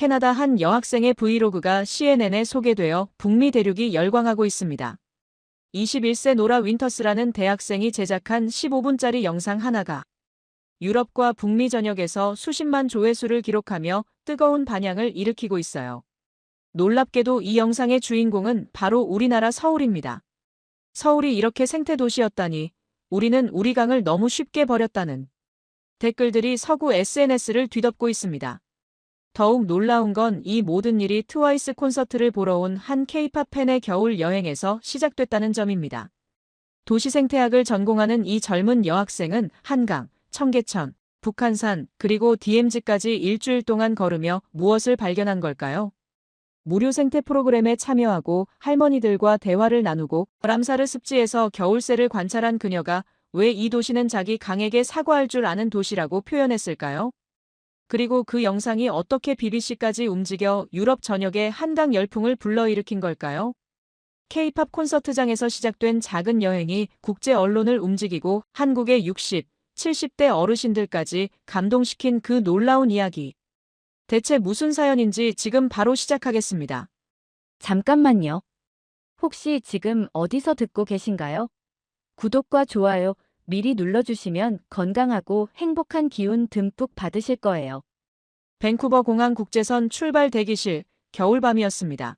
캐나다 한 여학생의 브이로그가 CNN에 소개되어 북미 대륙이 열광하고 있습니다. 21세 노라 윈터스라는 대학생이 제작한 15분짜리 영상 하나가 유럽과 북미 전역에서 수십만 조회수를 기록하며 뜨거운 반향을 일으키고 있어요. 놀랍게도 이 영상의 주인공은 바로 우리나라 서울입니다. 서울이 이렇게 생태도시였다니, 우리는 우리 강을 너무 쉽게 버렸다는 댓글들이 서구 SNS를 뒤덮고 있습니다. 더욱 놀라운 건 이 모든 일이 트와이스 콘서트를 보러 온 한 K-팝 팬의 겨울 여행에서 시작됐다는 점입니다. 도시 생태학을 전공하는 이 젊은 여학생은 한강, 청계천, 북한산, 그리고 DMZ까지 일주일 동안 걸으며 무엇을 발견한 걸까요? 무료 생태 프로그램에 참여하고 할머니들과 대화를 나누고 람사르 습지에서 겨울새를 관찰한 그녀가 왜 이 도시는 자기 강에게 사과할 줄 아는 도시라고 표현했을까요? 그리고 그 영상이 어떻게 BBC까지 움직여 유럽 전역에 한강 열풍을 불러일으킨 걸까요? K-팝 콘서트장에서 시작된 작은 여행이 국제 언론을 움직이고 한국의 60, 70대 어르신들까지 감동시킨 그 놀라운 이야기. 대체 무슨 사연인지 지금 바로 시작하겠습니다. 잠깐만요. 혹시 지금 어디서 듣고 계신가요? 구독과 좋아요 미리 눌러주시면 건강하고 행복한 기운 듬뿍 받으실 거예요. 밴쿠버 공항 국제선 출발 대기실, 겨울밤이었습니다.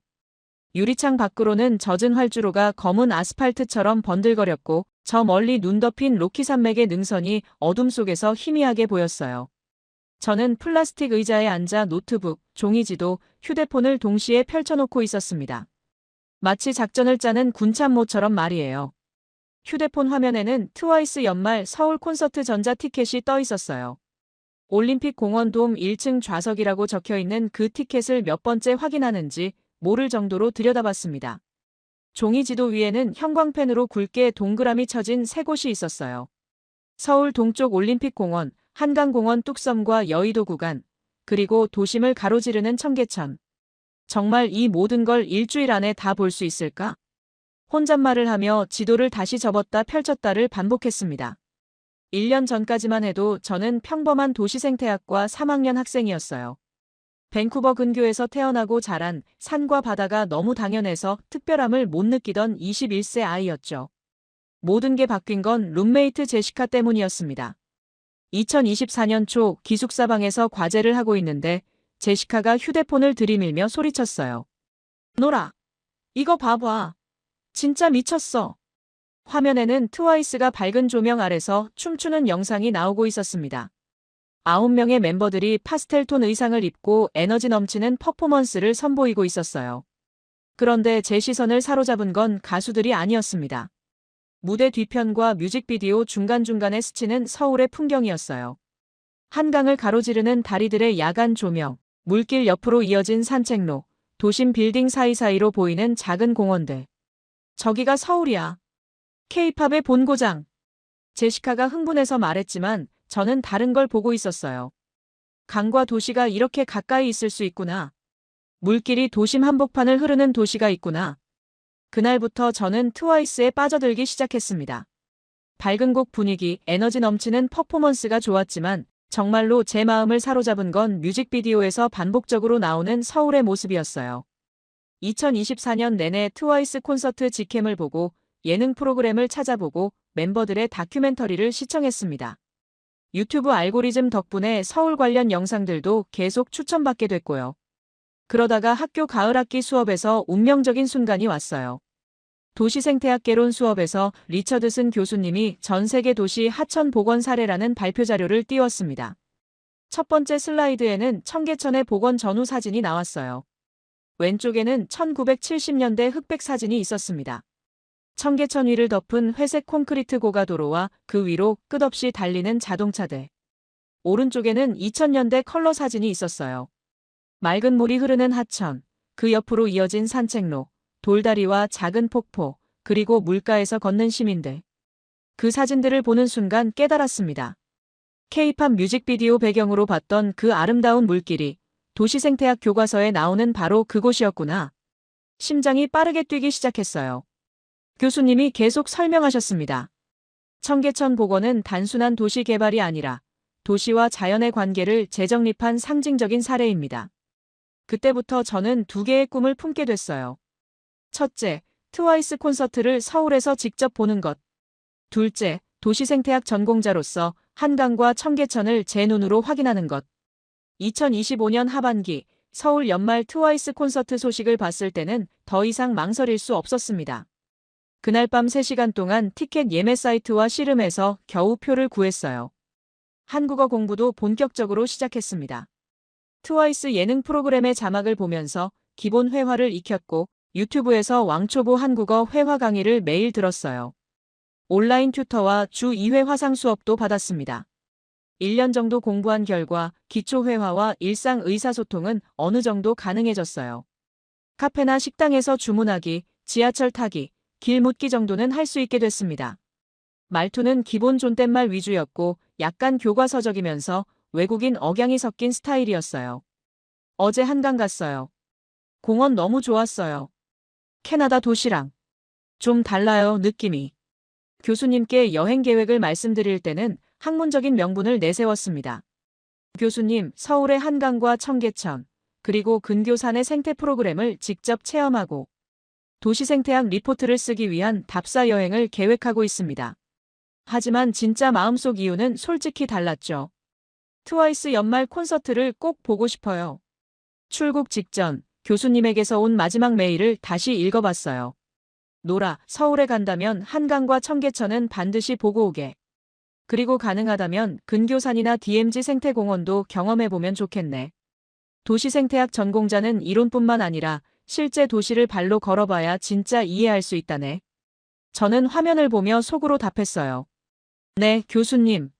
유리창 밖으로는 젖은 활주로가 검은 아스팔트처럼 번들거렸고 저 멀리 눈 덮인 로키 산맥의 능선이 어둠 속에서 희미하게 보였어요. 저는 플라스틱 의자에 앉아 노트북, 종이지도, 휴대폰을 동시에 펼쳐놓고 있었습니다. 마치 작전을 짜는 군참모처럼 말이에요. 휴대폰 화면에는 트와이스 연말 서울 콘서트 전자 티켓이 떠 있었어요. 올림픽 공원 돔 1층 좌석이라고 적혀있는 그 티켓을 몇 번째 확인하는지 모를 정도로 들여다봤습니다. 종이지도 위에는 형광펜으로 굵게 동그라미 쳐진 세 곳이 있었어요. 서울 동쪽 올림픽 공원, 한강공원 뚝섬과 여의도 구간, 그리고 도심을 가로지르는 청계천. 정말 이 모든 걸 일주일 안에 다 볼 수 있을까? 혼잣말을 하며 지도를 다시 접었다 펼쳤다를 반복했습니다. 1년 전까지만 해도 저는 평범한 도시생태학과 3학년 학생이었어요. 밴쿠버 근교에서 태어나고 자란 산과 바다가 너무 당연해서 특별함을 못 느끼던 21세 아이였죠. 모든 게 바뀐 건 룸메이트 제시카 때문이었습니다. 2024년 초 기숙사방에서 과제를 하고 있는데 제시카가 휴대폰을 들이밀며 소리쳤어요. 노라, 이거 봐봐. 진짜 미쳤어. 화면에는 트와이스가 밝은 조명 아래서 춤추는 영상이 나오고 있었습니다. 9명의 멤버들이 파스텔톤 의상을 입고 에너지 넘치는 퍼포먼스를 선보이고 있었어요. 그런데 제 시선을 사로잡은 건 가수들이 아니었습니다. 무대 뒤편과 뮤직비디오 중간중간에 스치는 서울의 풍경이었어요. 한강을 가로지르는 다리들의 야간 조명, 물길 옆으로 이어진 산책로, 도심 빌딩 사이사이로 보이는 작은 공원들. 저기가 서울이야. K-팝의 본고장. 제시카가 흥분해서 말했지만 저는 다른 걸 보고 있었어요. 강과 도시가 이렇게 가까이 있을 수 있구나. 물길이 도심 한복판을 흐르는 도시가 있구나. 그날부터 저는 트와이스에 빠져들기 시작했습니다. 밝은 곡 분위기, 에너지 넘치는 퍼포먼스가 좋았지만 정말로 제 마음을 사로잡은 건 뮤직비디오에서 반복적으로 나오는 서울의 모습이었어요. 2024년 내내 트와이스 콘서트 직캠을 보고 예능 프로그램을 찾아보고 멤버들의 다큐멘터리를 시청했습니다. 유튜브 알고리즘 덕분에 서울 관련 영상들도 계속 추천받게 됐고요. 그러다가 학교 가을학기 수업에서 운명적인 순간이 왔어요. 도시생태학개론 수업에서 리처드슨 교수님이 전 세계 도시 하천 복원 사례라는 발표 자료를 띄웠습니다. 첫 번째 슬라이드에는 청계천의 복원 전후 사진이 나왔어요. 왼쪽에는 1970년대 흑백 사진이 있었습니다. 청계천 위를 덮은 회색 콘크리트 고가도로와 그 위로 끝없이 달리는 자동차들. 오른쪽에는 2000년대 컬러 사진이 있었어요. 맑은 물이 흐르는 하천, 그 옆으로 이어진 산책로, 돌다리와 작은 폭포, 그리고 물가에서 걷는 시민들. 그 사진들을 보는 순간 깨달았습니다. K-팝 뮤직비디오 배경으로 봤던 그 아름다운 물길이 도시생태학 교과서에 나오는 바로 그곳이었구나. 심장이 빠르게 뛰기 시작했어요. 교수님이 계속 설명하셨습니다. 청계천 복원은 단순한 도시 개발이 아니라 도시와 자연의 관계를 재정립한 상징적인 사례입니다. 그때부터 저는 두 개의 꿈을 품게 됐어요. 첫째, 트와이스 콘서트를 서울에서 직접 보는 것. 둘째, 도시생태학 전공자로서 한강과 청계천을 제 눈으로 확인하는 것. 2025년 하반기 서울 연말 트와이스 콘서트 소식을 봤을 때는 더 이상 망설일 수 없었습니다. 그날 밤 3시간 동안 티켓 예매 사이트와 씨름해서 겨우 표를 구했어요. 한국어 공부도 본격적으로 시작했습니다. 트와이스 예능 프로그램의 자막을 보면서 기본 회화를 익혔고 유튜브에서 왕초보 한국어 회화 강의를 매일 들었어요. 온라인 튜터와 주 2회 화상 수업도 받았습니다. 1년 정도 공부한 결과 기초 회화와 일상 의사소통은 어느 정도 가능해졌어요. 카페나 식당에서 주문하기, 지하철 타기, 길 묻기 정도는 할 수 있게 됐습니다. 말투는 기본 존댓말 위주였고 약간 교과서적이면서 외국인 억양이 섞인 스타일이었어요. 어제 한강 갔어요. 공원 너무 좋았어요. 캐나다 도시랑 좀 달라요, 느낌이. 교수님께 여행 계획을 말씀드릴 때는 학문적인 명분을 내세웠습니다. 교수님, 서울의 한강과 청계천, 그리고 근교산의 생태 프로그램을 직접 체험하고 도시생태학 리포트를 쓰기 위한 답사 여행을 계획하고 있습니다. 하지만 진짜 마음속 이유는 솔직히 달랐죠. 트와이스 연말 콘서트를 꼭 보고 싶어요. 출국 직전 교수님에게서 온 마지막 메일을 다시 읽어봤어요. 노라, 서울에 간다면 한강과 청계천은 반드시 보고 오게. 그리고 가능하다면 근교산이나 DMZ 생태공원도 경험해보면 좋겠네. 도시생태학 전공자는 이론뿐만 아니라 실제 도시를 발로 걸어봐야 진짜 이해할 수 있다네. 저는 화면을 보며 속으로 답했어요. 네, 교수님.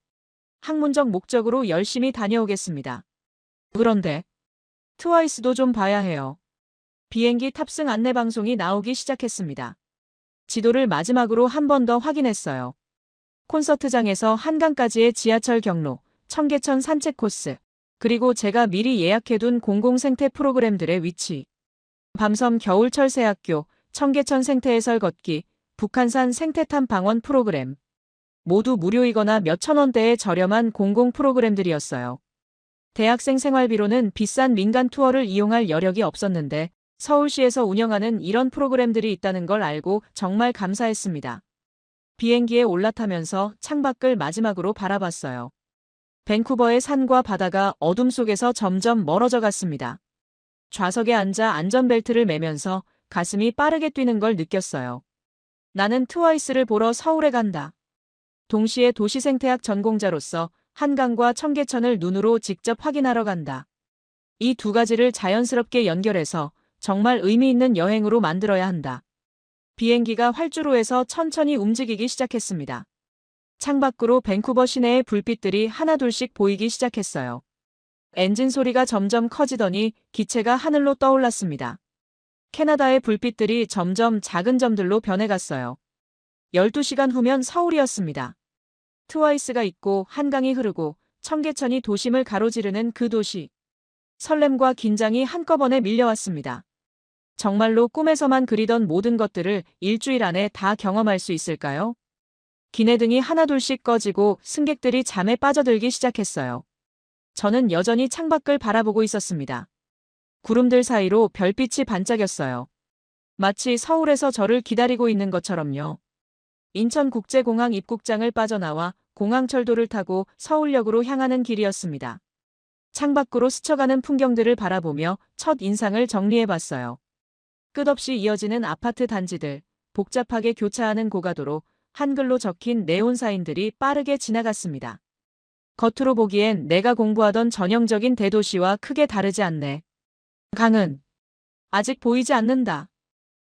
학문적 목적으로 열심히 다녀오겠습니다. 그런데 트와이스도 좀 봐야 해요. 비행기 탑승 안내 방송이 나오기 시작했습니다. 지도를 마지막으로 한 번 더 확인했어요. 콘서트장에서 한강까지의 지하철 경로, 청계천 산책 코스, 그리고 제가 미리 예약해둔 공공생태 프로그램들의 위치. 밤섬 겨울철새학교, 청계천 생태해설 걷기, 북한산 생태탐 방원 프로그램. 모두 무료이거나 몇천 원대의 저렴한 공공 프로그램들이었어요. 대학생 생활비로는 비싼 민간 투어를 이용할 여력이 없었는데 서울시에서 운영하는 이런 프로그램들이 있다는 걸 알고 정말 감사했습니다. 비행기에 올라타면서 창밖을 마지막으로 바라봤어요. 밴쿠버의 산과 바다가 어둠 속에서 점점 멀어져 갔습니다. 좌석에 앉아 안전벨트를 매면서 가슴이 빠르게 뛰는 걸 느꼈어요. 나는 트와이스를 보러 서울에 간다. 동시에 도시생태학 전공자로서 한강과 청계천을 눈으로 직접 확인하러 간다. 이 두 가지를 자연스럽게 연결해서 정말 의미 있는 여행으로 만들어야 한다. 비행기가 활주로에서 천천히 움직이기 시작했습니다. 창밖으로 밴쿠버 시내의 불빛들이 하나둘씩 보이기 시작했어요. 엔진 소리가 점점 커지더니 기체가 하늘로 떠올랐습니다. 캐나다의 불빛들이 점점 작은 점들로 변해갔어요. 12시간 후면 서울이었습니다. 트와이스가 있고 한강이 흐르고 청계천이 도심을 가로지르는 그 도시. 설렘과 긴장이 한꺼번에 밀려왔습니다. 정말로 꿈에서만 그리던 모든 것들을 일주일 안에 다 경험할 수 있을까요? 기내등이 하나둘씩 꺼지고 승객들이 잠에 빠져들기 시작했어요. 저는 여전히 창밖을 바라보고 있었습니다. 구름들 사이로 별빛이 반짝였어요. 마치 서울에서 저를 기다리고 있는 것처럼요. 인천국제공항 입국장을 빠져나와 공항철도를 타고 서울역으로 향하는 길이었습니다. 창밖으로 스쳐가는 풍경들을 바라보며 첫 인상을 정리해봤어요. 끝없이 이어지는 아파트 단지들, 복잡하게 교차하는 고가도로, 한글로 적힌 네온 사인들이 빠르게 지나갔습니다. 겉으로 보기엔 내가 공부하던 전형적인 대도시와 크게 다르지 않네. 강은 아직 보이지 않는다.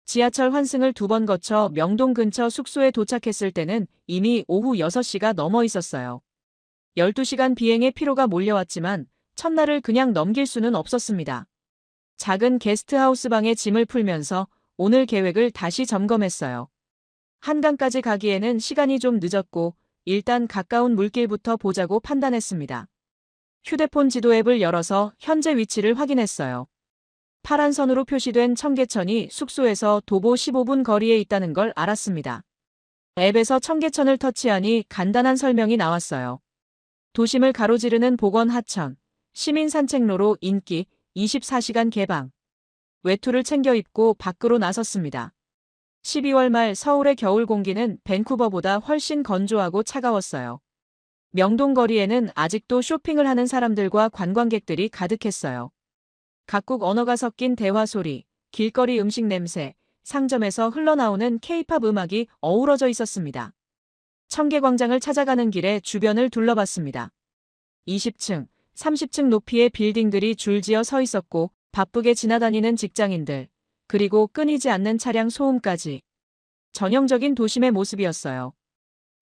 지하철 환승을 2번 거쳐 명동 근처 숙소에 도착했을 때는 이미 오후 6시가 넘어 있었어요. 12시간 비행의 피로가 몰려왔지만 첫날을 그냥 넘길 수는 없었습니다. 작은 게스트하우스 방에 짐을 풀면서 오늘 계획을 다시 점검했어요. 한강까지 가기에는 시간이 좀 늦었고 일단 가까운 물길부터 보자고 판단했습니다. 휴대폰 지도 앱을 열어서 현재 위치를 확인했어요. 파란 선으로 표시된 청계천이 숙소에서 도보 15분 거리에 있다는 걸 알았습니다. 앱에서 청계천을 터치하니 간단한 설명이 나왔어요. 도심을 가로지르는 복원 하천, 시민 산책로로 인기, 24시간 개방. 외투를 챙겨 입고 밖으로 나섰습니다. 12월 말 서울의 겨울 공기는 밴쿠버보다 훨씬 건조하고 차가웠어요. 명동 거리에는 아직도 쇼핑을 하는 사람들과 관광객들이 가득했어요. 각국 언어가 섞인 대화 소리, 길거리 음식 냄새, 상점에서 흘러나오는 케이팝 음악이 어우러져 있었습니다. 청계광장을 찾아가는 길에 주변을 둘러봤습니다. 20층, 30층 높이의 빌딩들이 줄지어 서 있었고 바쁘게 지나다니는 직장인들, 그리고 끊이지 않는 차량 소음까지. 전형적인 도심의 모습이었어요.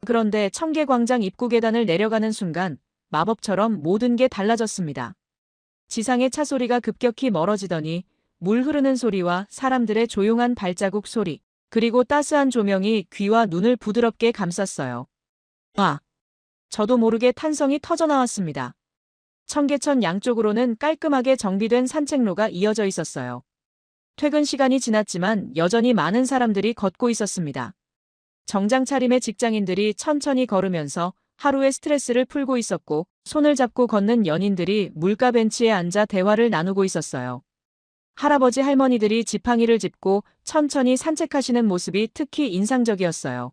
그런데 청계광장 입구 계단을 내려가는 순간 마법처럼 모든 게 달라졌습니다. 지상의 차 소리가 급격히 멀어지더니 물 흐르는 소리와 사람들의 조용한 발자국 소리, 그리고 따스한 조명이 귀와 눈을 부드럽게 감쌌어요. 와! 저도 모르게 탄성이 터져나왔습니다. 청계천 양쪽으로는 깔끔하게 정비된 산책로가 이어져 있었어요. 퇴근 시간이 지났지만 여전히 많은 사람들이 걷고 있었습니다. 정장 차림의 직장인들이 천천히 걸으면서 하루의 스트레스를 풀고 있었고, 손을 잡고 걷는 연인들이 물가 벤치에 앉아 대화를 나누고 있었어요. 할아버지 할머니들이 지팡이를 짚고 천천히 산책하시는 모습이 특히 인상적이었어요.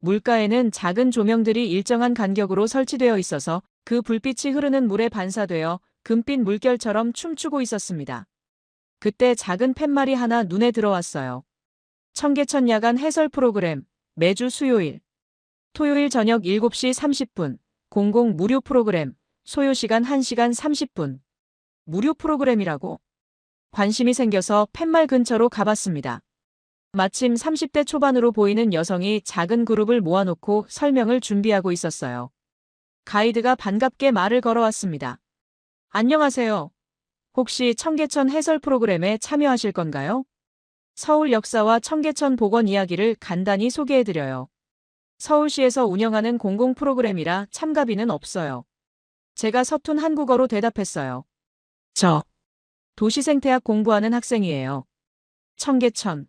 물가에는 작은 조명들이 일정한 간격으로 설치되어 있어서 그 불빛이 흐르는 물에 반사되어 금빛 물결처럼 춤추고 있었습니다. 그때 작은 팻말이 하나 눈에 들어왔어요. 청계천 야간 해설 프로그램, 매주 수요일. 토요일 저녁 7시 30분, 공공 무료 프로그램, 소요시간 1시간 30분. 무료 프로그램이라고? 관심이 생겨서 팻말 근처로 가봤습니다. 마침 30대 초반으로 보이는 여성이 작은 그룹을 모아놓고 설명을 준비하고 있었어요. 가이드가 반갑게 말을 걸어왔습니다. 안녕하세요. 혹시 청계천 해설 프로그램에 참여하실 건가요? 서울 역사와 청계천 복원 이야기를 간단히 소개해드려요. 서울시에서 운영하는 공공 프로그램이라 참가비는 없어요. 제가 서툰 한국어로 대답했어요. 저 도시생태학 공부하는 학생이에요. 청계천.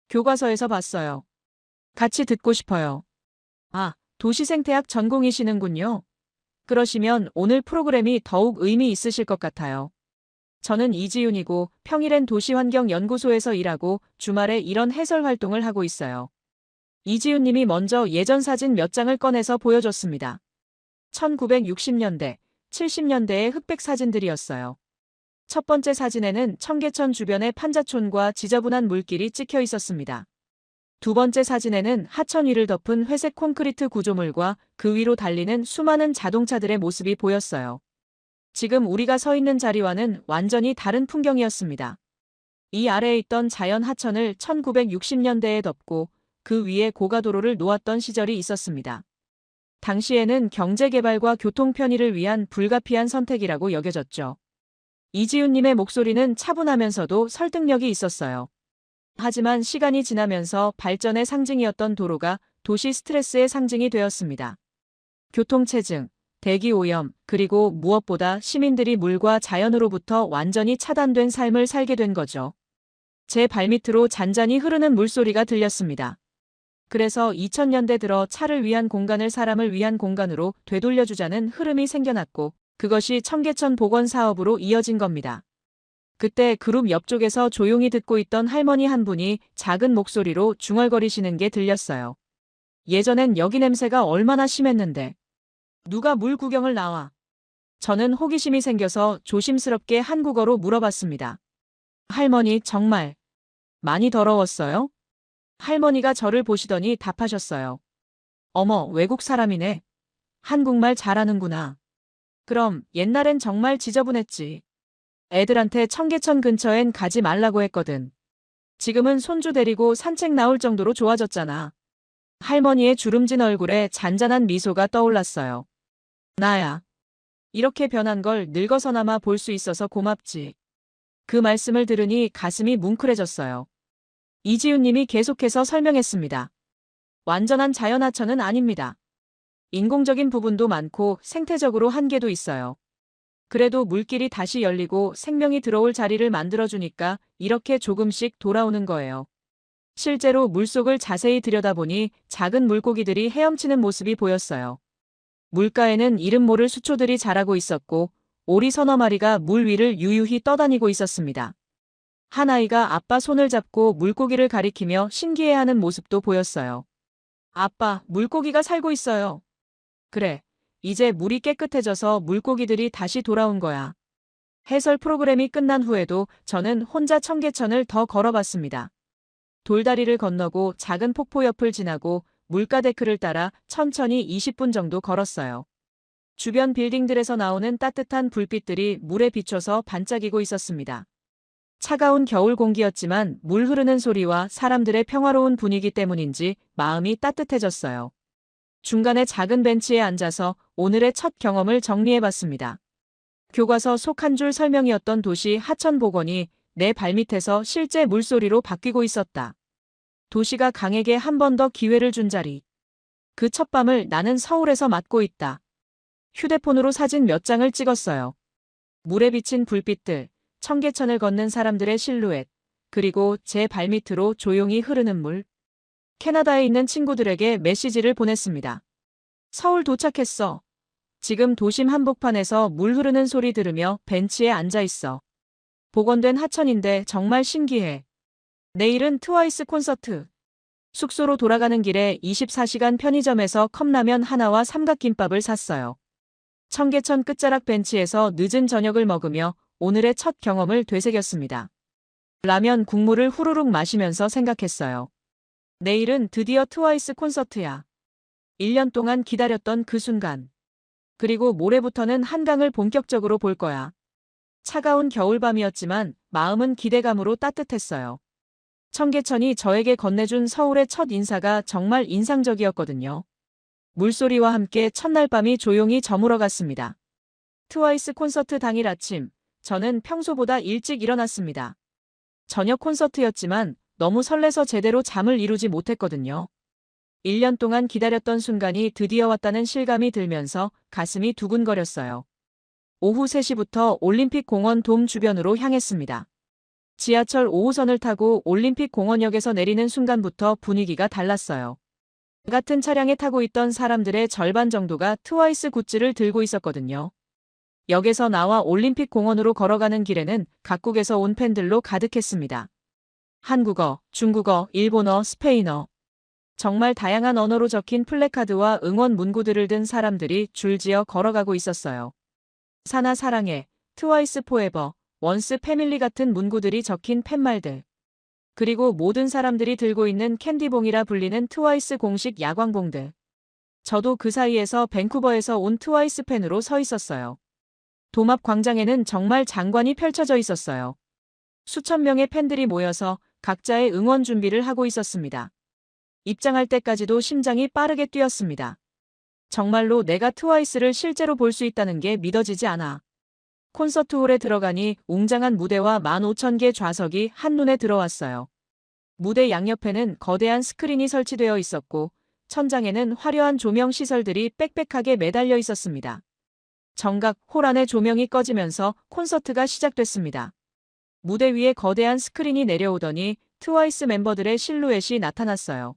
교과서에서 봤어요. 같이 듣고 싶어요. 아, 도시생태학 전공이시는군요. 그러시면 오늘 프로그램이 더욱 의미 있으실 것 같아요. 저는 이지윤이고 평일엔 도시환경연구소에서 일하고 주말에 이런 해설 활동을 하고 있어요. 이지윤 님이 먼저 예전 사진 몇 장을 꺼내서 보여줬습니다. 1960년대, 70년대의 흑백 사진들이었어요. 첫 번째 사진에는 청계천 주변의 판자촌과 지저분한 물길이 찍혀 있었습니다. 두 번째 사진에는 하천 위를 덮은 회색 콘크리트 구조물과 그 위로 달리는 수많은 자동차들의 모습이 보였어요. 지금 우리가 서 있는 자리와는 완전히 다른 풍경이었습니다. 이 아래에 있던 자연 하천을 1960년대에 덮고 그 위에 고가도로를 놓았던 시절이 있었습니다. 당시에는 경제개발과 교통 편의를 위한 불가피한 선택이라고 여겨졌죠. 이지윤님의 목소리는 차분하면서도 설득력이 있었어요. 하지만 시간이 지나면서 발전의 상징이었던 도로가 도시 스트레스의 상징이 되었습니다. 교통체증, 대기오염, 그리고 무엇보다 시민들이 물과 자연으로부터 완전히 차단된 삶을 살게 된 거죠. 제 발밑으로 잔잔히 흐르는 물소리가 들렸습니다. 그래서 2000년대 들어 차를 위한 공간을 사람을 위한 공간으로 되돌려주자는 흐름이 생겨났고, 그것이 청계천 복원 사업으로 이어진 겁니다. 그때 그룹 옆쪽에서 조용히 듣고 있던 할머니 한 분이 작은 목소리로 중얼거리시는 게 들렸어요. 예전엔 여기 냄새가 얼마나 심했는데. 누가 물 구경을 나와? 저는 호기심이 생겨서 조심스럽게 한국어로 물어봤습니다. 할머니, 정말 많이 더러웠어요? 할머니가 저를 보시더니 답하셨어요. 어머, 외국 사람이네. 한국말 잘하는구나. 그럼 옛날엔 정말 지저분했지. 애들한테 청계천 근처엔 가지 말라고 했거든. 지금은 손주 데리고 산책 나올 정도로 좋아졌잖아. 할머니의 주름진 얼굴에 잔잔한 미소가 떠올랐어요. 나야. 이렇게 변한 걸 늙어서나마 볼 수 있어서 고맙지. 그 말씀을 들으니 가슴이 뭉클해졌어요. 이지윤 님이 계속해서 설명했습니다. 완전한 자연하천은 아닙니다. 인공적인 부분도 많고 생태적으로 한계도 있어요. 그래도 물길이 다시 열리고 생명이 들어올 자리를 만들어주니까 이렇게 조금씩 돌아오는 거예요. 실제로 물속을 자세히 들여다보니 작은 물고기들이 헤엄치는 모습이 보였어요. 물가에는 이름 모를 수초들이 자라고 있었고 오리 서너 마리가 물 위를 유유히 떠다니고 있었습니다. 한 아이가 아빠 손을 잡고 물고기를 가리키며 신기해하는 모습도 보였어요. 아빠, 물고기가 살고 있어요. 그래, 이제 물이 깨끗해져서 물고기들이 다시 돌아온 거야. 해설 프로그램이 끝난 후에도 저는 혼자 청계천을 더 걸어봤습니다. 돌다리를 건너고 작은 폭포 옆을 지나고 물가 데크를 따라 천천히 20분 정도 걸었어요. 주변 빌딩들에서 나오는 따뜻한 불빛들이 물에 비춰서 반짝이고 있었습니다. 차가운 겨울 공기였지만 물 흐르는 소리와 사람들의 평화로운 분위기 때문인지 마음이 따뜻해졌어요. 중간에 작은 벤치에 앉아서 오늘의 첫 경험을 정리해봤습니다. 교과서 속 한 줄 설명이었던 도시 하천복원이 내 발밑에서 실제 물소리로 바뀌고 있었다. 도시가 강에게 한 번 더 기회를 준 자리. 그 첫 밤을 나는 서울에서 맞고 있다. 휴대폰으로 사진 몇 장을 찍었어요. 물에 비친 불빛들, 청계천을 걷는 사람들의 실루엣, 그리고 제 발밑으로 조용히 흐르는 물. 캐나다에 있는 친구들에게 메시지를 보냈습니다. 서울 도착했어. 지금 도심 한복판에서 물 흐르는 소리 들으며 벤치에 앉아 있어. 복원된 하천인데 정말 신기해. 내일은 트와이스 콘서트. 숙소로 돌아가는 길에 24시간 편의점에서 컵라면 하나와 삼각김밥을 샀어요. 청계천 끝자락 벤치에서 늦은 저녁을 먹으며 오늘의 첫 경험을 되새겼습니다. 라면 국물을 후루룩 마시면서 생각했어요. 내일은 드디어 트와이스 콘서트야. 1년 동안 기다렸던 그 순간. 그리고 모레부터는 한강을 본격적으로 볼 거야. 차가운 겨울밤이었지만 마음은 기대감으로 따뜻했어요. 청계천이 저에게 건네준 서울의 첫 인사가 정말 인상적이었거든요. 물소리와 함께 첫날 밤이 조용히 저물어갔습니다. 트와이스 콘서트 당일 아침, 저는 평소보다 일찍 일어났습니다. 저녁 콘서트였지만 너무 설레서 제대로 잠을 이루지 못했거든요. 1년 동안 기다렸던 순간이 드디어 왔다는 실감이 들면서 가슴이 두근거렸어요. 오후 3시부터 올림픽 공원 돔 주변으로 향했습니다. 지하철 5호선을 타고 올림픽 공원역에서 내리는 순간부터 분위기가 달랐어요. 같은 차량에 타고 있던 사람들의 절반 정도가 트와이스 굿즈를 들고 있었거든요. 역에서 나와 올림픽 공원으로 걸어가는 길에는 각국에서 온 팬들로 가득했습니다. 한국어, 중국어, 일본어, 스페인어. 정말 다양한 언어로 적힌 플래카드와 응원 문구들을 든 사람들이 줄지어 걸어가고 있었어요. 사나 사랑해, 트와이스 포에버, 원스 패밀리 같은 문구들이 적힌 팻말들. 그리고 모든 사람들이 들고 있는 캔디봉이라 불리는 트와이스 공식 야광봉들. 저도 그 사이에서 밴쿠버에서 온 트와이스 팬으로 서 있었어요. 돔 앞 광장에는 정말 장관이 펼쳐져 있었어요. 수천 명의 팬들이 모여서 각자의 응원 준비를 하고 있었습니다. 입장할 때까지도 심장이 빠르게 뛰었습니다. 정말로 내가 트와이스를 실제로 볼 수 있다는 게 믿어지지 않아. 콘서트홀에 들어가니 웅장한 무대와 15,000개 좌석이 한눈에 들어왔어요. 무대 양옆에는 거대한 스크린이 설치되어 있었고 천장에는 화려한 조명 시설들이 빽빽하게 매달려 있었습니다. 정각 홀 안의 조명이 꺼지면서 콘서트가 시작됐습니다. 무대 위에 거대한 스크린이 내려오더니 트와이스 멤버들의 실루엣이 나타났어요.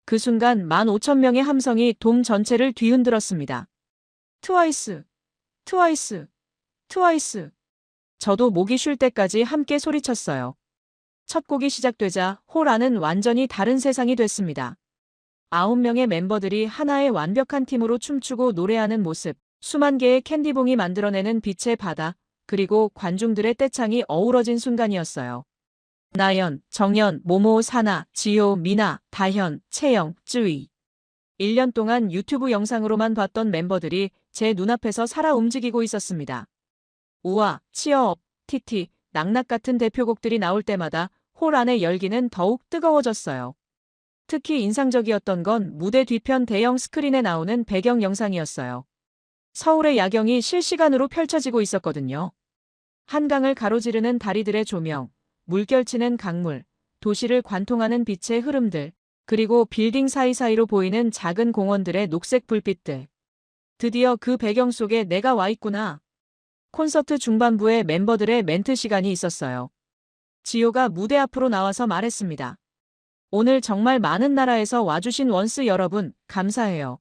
그 순간 15,000명의 함성이 돔 전체를 뒤흔들었습니다. 트와이스! 트와이스! 트와이스! 저도 목이 쉴 때까지 함께 소리쳤어요. 첫 곡이 시작되자 홀 안은 완전히 다른 세상이 됐습니다. 9명의 멤버들이 하나의 완벽한 팀으로 춤추고 노래하는 모습, 수만 개의 캔디봉이 만들어내는 빛의 바다, 그리고 관중들의 떼창이 어우러진 순간이었어요. 나연, 정연, 모모, 사나, 지효, 미나, 다현, 채영, 쯔위. 1년 동안 유튜브 영상으로만 봤던 멤버들이 제 눈앞에서 살아 움직이고 있었습니다. 우와, 치어업, 티티, 낙낙 같은 대표곡들이 나올 때마다 홀 안의 열기는 더욱 뜨거워졌어요. 특히 인상적이었던 건 무대 뒤편 대형 스크린에 나오는 배경 영상이었어요. 서울의 야경이 실시간으로 펼쳐지고 있었거든요. 한강을 가로지르는 다리들의 조명, 물결치는 강물, 도시를 관통하는 빛의 흐름들, 그리고 빌딩 사이사이로 보이는 작은 공원들의 녹색 불빛들. 드디어 그 배경 속에 내가 와 있구나. 콘서트 중반부에 멤버들의 멘트 시간이 있었어요. 지효가 무대 앞으로 나와서 말했습니다. 오늘 정말 많은 나라에서 와주신 원스 여러분, 감사해요.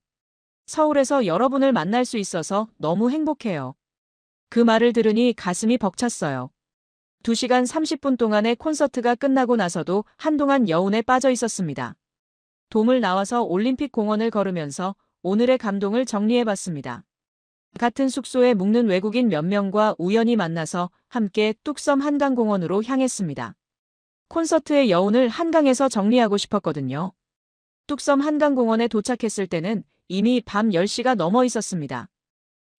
서울에서 여러분을 만날 수 있어서 너무 행복해요. 그 말을 들으니 가슴이 벅찼어요. 2시간 30분 동안의 콘서트가 끝나고 나서도 한동안 여운에 빠져 있었습니다. 돔을 나와서 올림픽 공원을 걸으면서 오늘의 감동을 정리해봤습니다. 같은 숙소에 묵는 외국인 몇 명과 우연히 만나서 함께 뚝섬 한강공원으로 향했습니다. 콘서트의 여운을 한강에서 정리하고 싶었거든요. 뚝섬 한강공원에 도착했을 때는 이미 밤 10시가 넘어 있었습니다.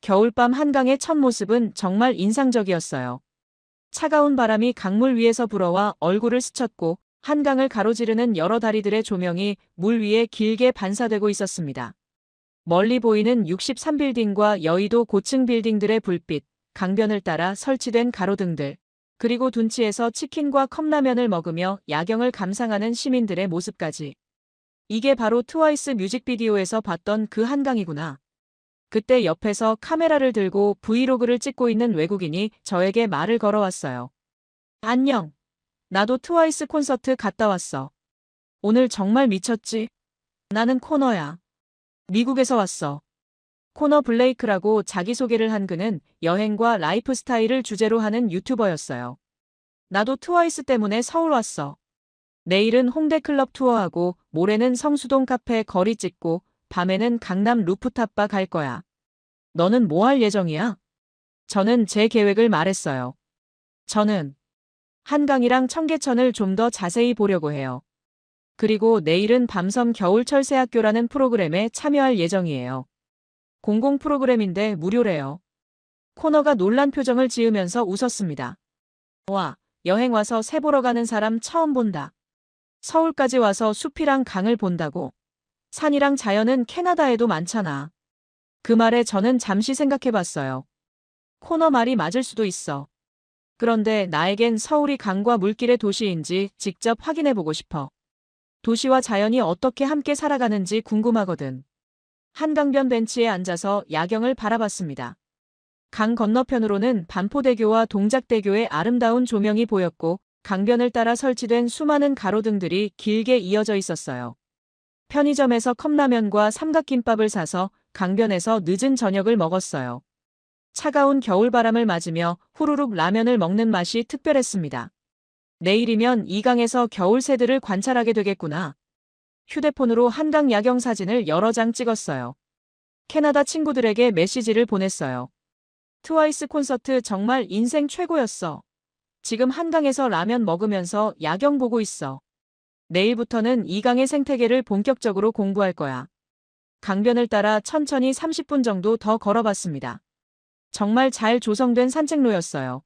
겨울밤 한강의 첫 모습은 정말 인상적이었어요. 차가운 바람이 강물 위에서 불어와 얼굴을 스쳤고 한강을 가로지르는 여러 다리들의 조명이 물 위에 길게 반사되고 있었습니다. 멀리 보이는 63빌딩과 여의도 고층 빌딩들의 불빛, 강변을 따라 설치된 가로등들, 그리고 둔치에서 치킨과 컵라면을 먹으며 야경을 감상하는 시민들의 모습까지. 이게 바로 트와이스 뮤직비디오에서 봤던 그 한강이구나. 그때 옆에서 카메라를 들고 브이로그를 찍고 있는 외국인이 저에게 말을 걸어왔어요. 안녕. 나도 트와이스 콘서트 갔다 왔어. 오늘 정말 미쳤지? 나는 코너야. 미국에서 왔어. 코너 블레이크라고 자기소개를 한 그는 여행과 라이프 스타일을 주제로 하는 유튜버였어요. 나도 트와이스 때문에 서울 왔어. 내일은 홍대 클럽 투어하고 모레는 성수동 카페 거리 찍고 밤에는 강남 루프탑바 갈 거야. 너는 뭐 할 예정이야? 저는 제 계획을 말했어요. 저는 한강이랑 청계천을 좀 더 자세히 보려고 해요. 그리고 내일은 밤섬 겨울철새학교라는 프로그램에 참여할 예정이에요. 공공 프로그램인데 무료래요. 코너가 놀란 표정을 지으면서 웃었습니다. 와, 여행 와서 새 보러 가는 사람 처음 본다. 서울까지 와서 숲이랑 강을 본다고. 산이랑 자연은 캐나다에도 많잖아. 그 말에 저는 잠시 생각해봤어요. 코너 말이 맞을 수도 있어. 그런데 나에겐 서울이 강과 물길의 도시인지 직접 확인해보고 싶어. 도시와 자연이 어떻게 함께 살아가는지 궁금하거든. 한강변 벤치에 앉아서 야경을 바라봤습니다. 강 건너편으로는 반포대교와 동작대교의 아름다운 조명이 보였고 강변을 따라 설치된 수많은 가로등들이 길게 이어져 있었어요. 편의점에서 컵라면과 삼각김밥을 사서 강변에서 늦은 저녁을 먹었어요. 차가운 겨울바람을 맞으며 후루룩 라면을 먹는 맛이 특별했습니다. 내일이면 이 강에서 겨울 새들을 관찰하게 되겠구나. 휴대폰으로 한강 야경 사진을 여러 장 찍었어요. 캐나다 친구들에게 메시지를 보냈어요. 트와이스 콘서트 정말 인생 최고였어. 지금 한강에서 라면 먹으면서 야경 보고 있어. 내일부터는 이 강의 생태계를 본격적으로 공부할 거야. 강변을 따라 천천히 30분 정도 더 걸어봤습니다. 정말 잘 조성된 산책로였어요.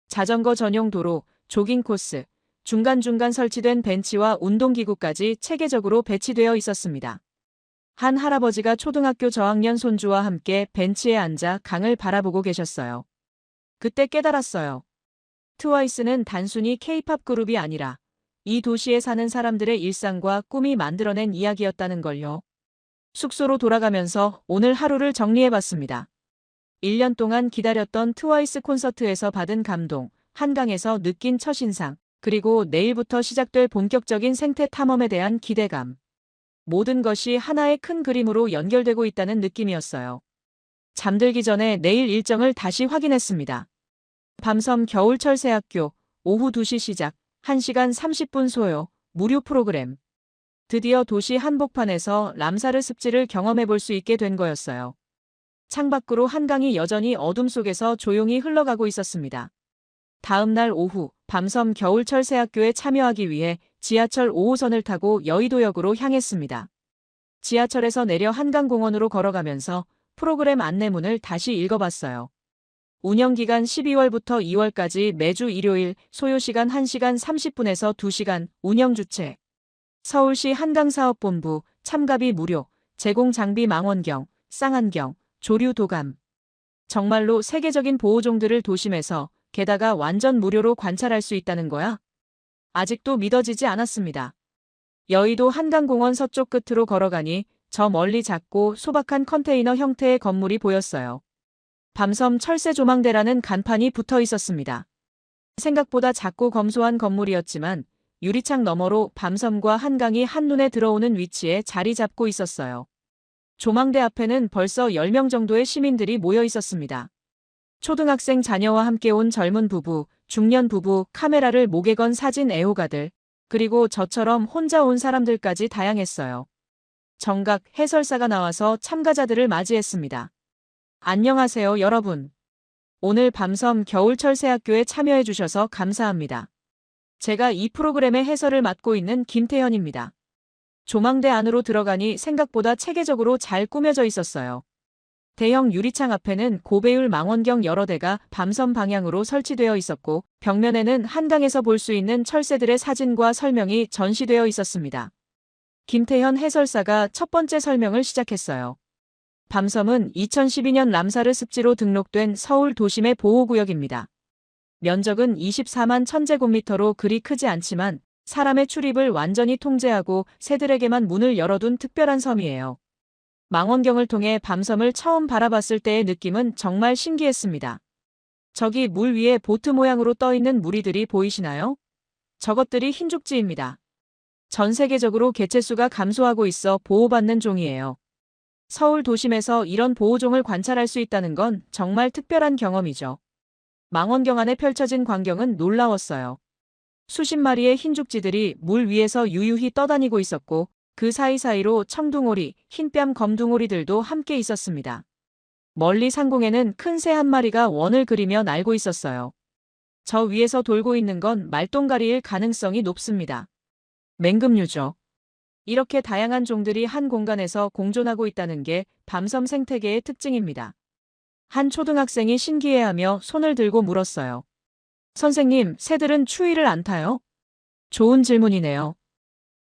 자전거 전용 도로, 조깅 코스, 중간중간 설치된 벤치와 운동기구까지 체계적으로 배치되어 있었습니다. 한 할아버지가 초등학교 저학년 손주와 함께 벤치에 앉아 강을 바라보고 계셨어요. 그때 깨달았어요. 트와이스는 단순히 K-팝 그룹이 아니라 이 도시에 사는 사람들의 일상과 꿈이 만들어낸 이야기였다는 걸요. 숙소로 돌아가면서 오늘 하루를 정리해봤습니다. 1년 동안 기다렸던 트와이스 콘서트에서 받은 감동, 한강에서 느낀 첫인상, 그리고 내일부터 시작될 본격적인 생태 탐험에 대한 기대감. 모든 것이 하나의 큰 그림으로 연결되고 있다는 느낌이었어요. 잠들기 전에 내일 일정을 다시 확인했습니다. 밤섬 겨울철새학교, 오후 2시 시작, 1시간 30분 소요, 무료 프로그램. 드디어 도시 한복판에서 람사르 습지를 경험해 볼 수 있게 된 거였어요. 창밖으로 한강이 여전히 어둠 속에서 조용히 흘러가고 있었습니다. 다음 날 오후, 밤섬 겨울철새학교에 참여하기 위해 지하철 5호선을 타고 여의도역으로 향했습니다. 지하철에서 내려 한강공원으로 걸어가면서 프로그램 안내문을 다시 읽어봤어요. 운영기간 12월부터 2월까지 매주 일요일 소요시간 1시간 30분에서 2시간, 운영주체 서울시 한강사업본부, 참가비 무료, 제공장비 망원경, 쌍안경, 조류 도감. 정말로 세계적인 보호종들을 도심에서 게다가 완전 무료로 관찰할 수 있다는 거야? 아직도 믿어지지 않았습니다. 여의도 한강공원 서쪽 끝으로 걸어가니 저 멀리 작고 소박한 컨테이너 형태의 건물이 보였어요. 밤섬 철새조망대라는 간판이 붙어 있었습니다. 생각보다 작고 검소한 건물이었지만 유리창 너머로 밤섬과 한강이 한눈에 들어오는 위치에 자리 잡고 있었어요. 조망대 앞에는 벌써 10명 정도의 시민들이 모여 있었습니다. 초등학생 자녀와 함께 온 젊은 부부, 중년 부부, 카메라를 목에 건 사진 애호가들, 그리고 저처럼 혼자 온 사람들까지 다양했어요. 정각 해설사가 나와서 참가자들을 맞이했습니다. 안녕하세요, 여러분. 오늘 밤섬 겨울철새학교에 참여해 주셔서 감사합니다. 제가 이 프로그램의 해설을 맡고 있는 김태현입니다. 조망대 안으로 들어가니 생각보다 체계적으로 잘 꾸며져 있었어요. 대형 유리창 앞에는 고배율 망원경 여러 대가 밤섬 방향으로 설치되어 있었고, 벽면에는 한강에서 볼 수 있는 철새들의 사진과 설명이 전시되어 있었습니다. 김태현 해설사가 첫 번째 설명을 시작했어요. 밤섬은 2012년 람사르 습지로 등록된 서울 도심의 보호구역입니다. 면적은 24만 1000제곱미터로 그리 크지 않지만 사람의 출입을 완전히 통제하고 새들에게만 문을 열어둔 특별한 섬이에요. 망원경을 통해 밤섬을 처음 바라봤을 때의 느낌은 정말 신기했습니다. 저기 물 위에 보트 모양으로 떠 있는 무리들이 보이시나요? 저것들이 흰죽지입니다. 전 세계적으로 개체수가 감소하고 있어 보호받는 종이에요. 서울 도심에서 이런 보호종을 관찰할 수 있다는 건 정말 특별한 경험이죠. 망원경 안에 펼쳐진 광경은 놀라웠어요. 수십 마리의 흰죽지들이 물 위에서 유유히 떠다니고 있었고, 그 사이사이로 청둥오리, 흰뺨 검둥오리들도 함께 있었습니다. 멀리 상공에는 큰 새 한 마리가 원을 그리며 날고 있었어요. 저 위에서 돌고 있는 건 말똥가리일 가능성이 높습니다. 맹금류죠. 이렇게 다양한 종들이 한 공간에서 공존하고 있다는 게 밤섬 생태계의 특징입니다. 한 초등학생이 신기해하며 손을 들고 물었어요. 선생님, 새들은 추위를 안 타요? 좋은 질문이네요.